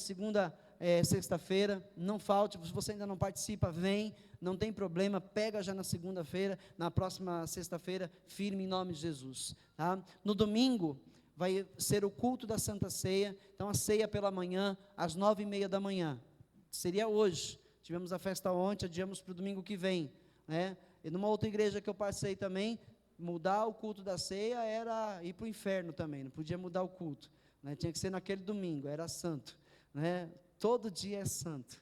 Speaker 1: sexta-feira, não falte, se você ainda não participa, vem, não tem problema, pega já na segunda-feira, na próxima sexta-feira, firme em nome de Jesus, tá? No domingo, vai ser o culto da Santa Ceia, então a ceia pela manhã, às 9h30 da manhã, seria hoje, tivemos a festa ontem, adiamos para o domingo que vem, né? E numa outra igreja que eu passei também, mudar o culto da ceia era ir para o inferno também, não podia mudar o culto, né? Tinha que ser naquele domingo, era santo, né? Todo dia é santo,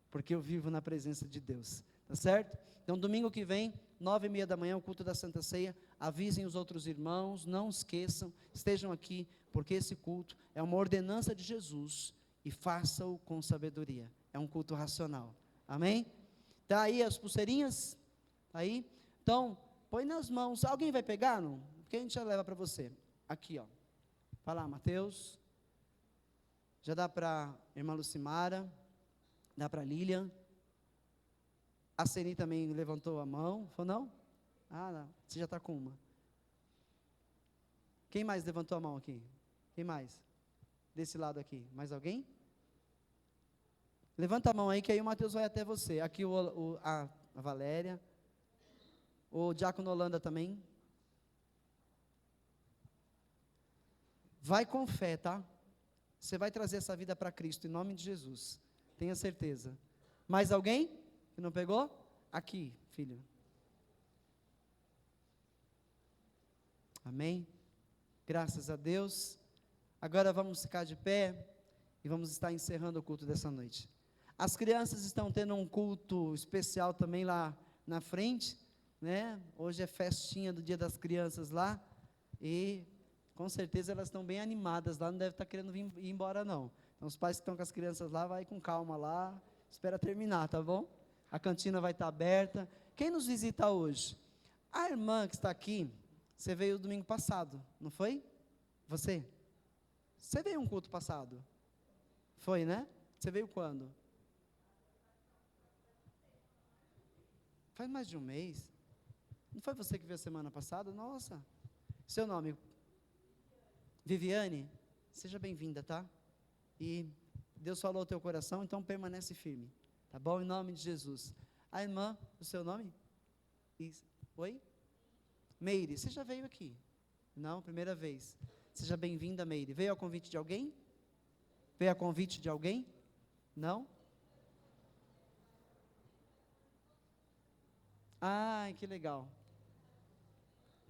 Speaker 1: porque eu vivo na presença de Deus, tá certo? Então domingo que vem, 9h30 da manhã, o culto da Santa Ceia, avisem os outros irmãos, não esqueçam, estejam aqui, porque esse culto é uma ordenança de Jesus, e faça-o com sabedoria, é um culto racional, amém? Tá aí as pulseirinhas? Tá aí? Então, põe nas mãos, alguém vai pegar? Não? Porque a gente já leva para você, aqui ó, vai lá Mateus, já dá para a irmã Lucimara, dá para a Lilian, a Ceni também levantou a mão, falou não? Ah, não, você já está com uma. Quem mais levantou a mão aqui? Quem mais? Desse lado aqui, mais alguém? Levanta a mão aí, que aí o Mateus vai até você. Aqui a Valéria, o Diácono Holanda também. Vai com fé, tá? Você vai trazer essa vida para Cristo, em nome de Jesus, tenha certeza. Mais alguém que não pegou? Aqui, filho. Amém? Graças a Deus. Agora vamos ficar de pé e vamos estar encerrando o culto dessa noite. As crianças estão tendo um culto especial também lá na frente, né? Hoje é festinha do Dia das Crianças lá, e com certeza elas estão bem animadas lá, não devem estar querendo ir embora não. Então os pais que estão com as crianças lá, vai com calma lá, espera terminar, tá bom? A cantina vai estar aberta. Quem nos visita hoje? A irmã que está aqui, você veio domingo passado, não foi? Você? Você veio um culto passado? Foi, né? Você veio quando? Faz mais de um mês. Não foi você que veio semana passada? Nossa. Seu nome? Viviane? Seja bem-vinda, tá? E Deus falou ao teu coração, então permanece firme. Tá bom? Em nome de Jesus. A irmã, o seu nome? Oi? Meire, você já veio aqui? Não, primeira vez. Seja bem-vinda, Meire. Veio a convite de alguém? Veio a convite de alguém? Não? Ai, que legal.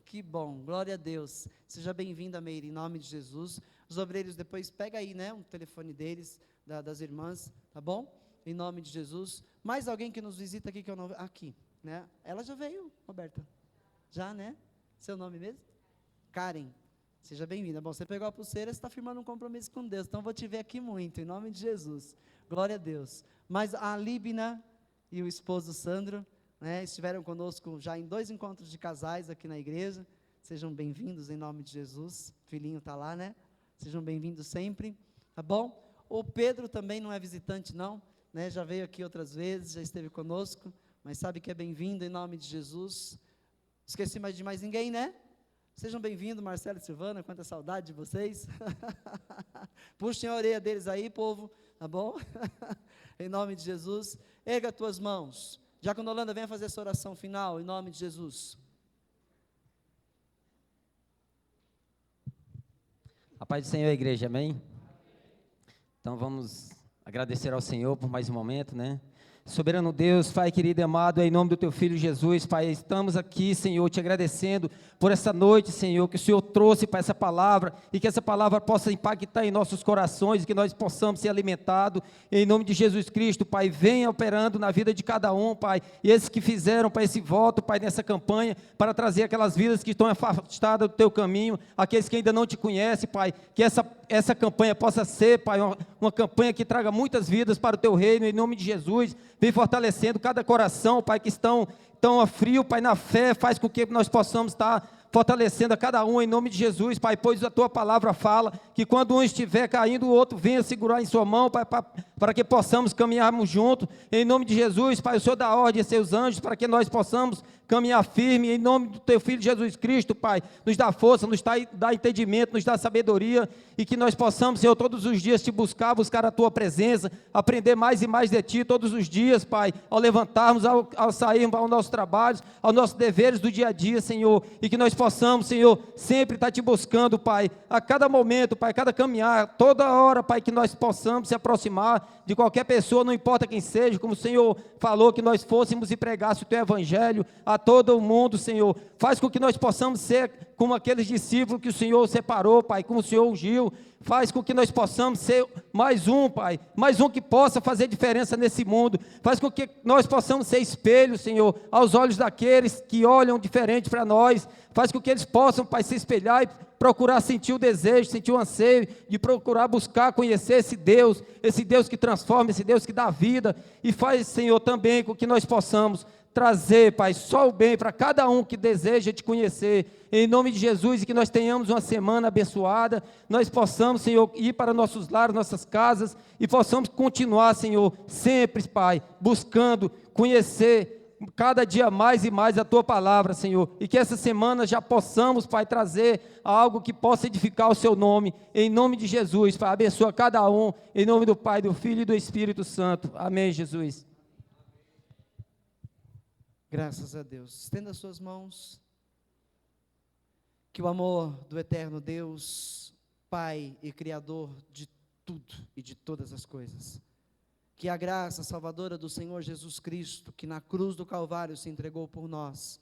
Speaker 1: Que bom, glória a Deus. Seja bem-vinda, Meire, em nome de Jesus. Os obreiros depois, pega aí, né, o telefone deles, das irmãs, tá bom? Em nome de Jesus. Mais alguém que nos visita aqui, que eu não... Aqui, né? Ela já veio, Roberta? Já, né? Seu nome mesmo? Karen. Seja bem-vinda. Bom, você pegou a pulseira, você está firmando um compromisso com Deus, então vou te ver aqui muito, em nome de Jesus. Glória a Deus. Mas a Líbina e o esposo Sandro, né, estiveram conosco já em 2 encontros de casais aqui na igreja. Sejam bem-vindos em nome de Jesus. O filhinho está lá, né? Sejam bem-vindos sempre, tá bom? O Pedro também não é visitante não, né? Já veio aqui outras vezes, já esteve conosco, mas sabe que é bem-vindo em nome de Jesus. Esqueci mais de mais ninguém, né? Sejam bem-vindos, Marcelo e Silvana, quanta saudade de vocês. Puxem a orelha deles aí, povo, tá bom? Em nome de Jesus. Erga as tuas mãos. Diácono Holanda, venha fazer essa oração final, em nome de Jesus.
Speaker 2: A paz do Senhor, igreja, amém? Então vamos agradecer ao Senhor por mais um momento, né? Soberano Deus, Pai querido e amado, em nome do Teu Filho Jesus, Pai, estamos aqui, Senhor, te agradecendo por essa noite, Senhor, que o Senhor trouxe para essa palavra, e que essa palavra possa impactar em nossos corações, e que nós possamos ser alimentados, em nome de Jesus Cristo, Pai, venha operando na vida de cada um, Pai, e esses que fizeram, Pai, esse voto, Pai, nessa campanha, para trazer aquelas vidas que estão afastadas do Teu caminho, aqueles que ainda não te conhecem, Pai, que essa campanha possa ser, Pai, uma campanha que traga muitas vidas para o Teu reino, em nome de Jesus. Vem fortalecendo cada coração, Pai, que estão a frio, Pai, na fé, faz com que nós possamos estar fortalecendo a cada um, em nome de Jesus, Pai, pois a Tua palavra fala, que quando um estiver caindo, o outro venha segurar em sua mão, Pai, para que possamos caminharmos juntos, em nome de Jesus, Pai, o Senhor dá ordem a seus anjos, para que nós possamos caminhar firme, em nome do Teu Filho Jesus Cristo, Pai, nos dá força, nos dá entendimento, nos dá sabedoria, e que nós possamos, Senhor, todos os dias te buscar a Tua presença, aprender mais e mais de Ti, todos os dias, Pai, ao levantarmos, ao sairmos aos nossos trabalhos, aos nossos deveres do dia a dia, Senhor, e que nós possamos, Senhor, sempre estar te buscando, Pai, a cada momento, Pai, a cada caminhar, toda hora, Pai, que nós possamos se aproximar de qualquer pessoa, não importa quem seja, como o Senhor falou, que nós fôssemos e pregássemos o Teu Evangelho a todo o mundo, Senhor, faz com que nós possamos ser como aqueles discípulos que o Senhor separou, Pai, como o Senhor ungiu, faz com que nós possamos ser mais um, Pai, mais um que possa fazer diferença nesse mundo, faz com que nós possamos ser espelho, Senhor, aos olhos daqueles que olham diferente para nós, faz com que eles possam, Pai, se espelhar e procurar sentir o desejo, sentir o anseio, de procurar buscar, conhecer esse Deus que transforma, esse Deus que dá vida, e faz, Senhor, também com que nós possamos trazer, Pai, só o bem para cada um que deseja te conhecer, em nome de Jesus, e que nós tenhamos uma semana abençoada, nós possamos, Senhor, ir para nossos lares, nossas casas, e possamos continuar, Senhor, sempre, Pai, buscando conhecer cada dia mais e mais a Tua palavra, Senhor, e que essa semana já possamos, Pai, trazer algo que possa edificar o Seu nome, em nome de Jesus, Pai, abençoa cada um, em nome do Pai, do Filho e do Espírito Santo, amém, Jesus.
Speaker 1: Graças a Deus. Estenda as suas mãos. Que o amor do eterno Deus, Pai e Criador de tudo e de todas as coisas, que a graça salvadora do Senhor Jesus Cristo, que na cruz do Calvário se entregou por nós,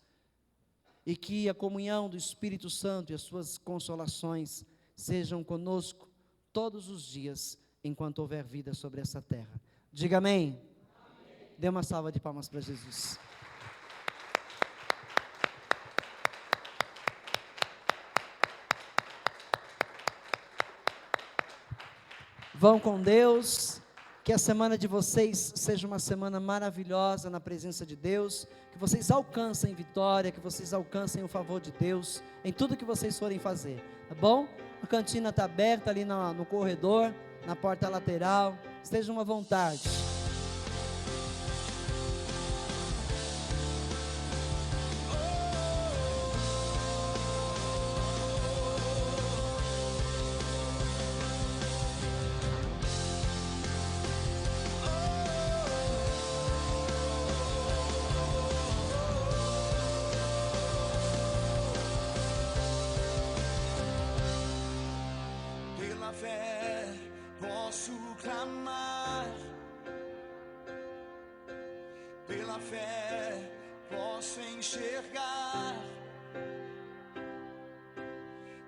Speaker 1: e que a comunhão do Espírito Santo e as suas consolações sejam conosco todos os dias, enquanto houver vida sobre essa terra. Diga amém. Amém. Dê uma salva de palmas para Jesus. Vão com Deus, que a semana de vocês seja uma semana maravilhosa na presença de Deus, que vocês alcancem vitória, que vocês alcancem o favor de Deus, em tudo que vocês forem fazer, tá bom? A cantina está aberta ali no corredor, na porta lateral, estejam à vontade.
Speaker 3: Fé posso clamar, pela fé posso enxergar,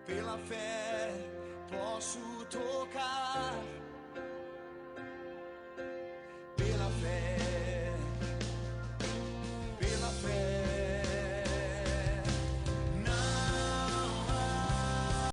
Speaker 3: pela fé posso tocar.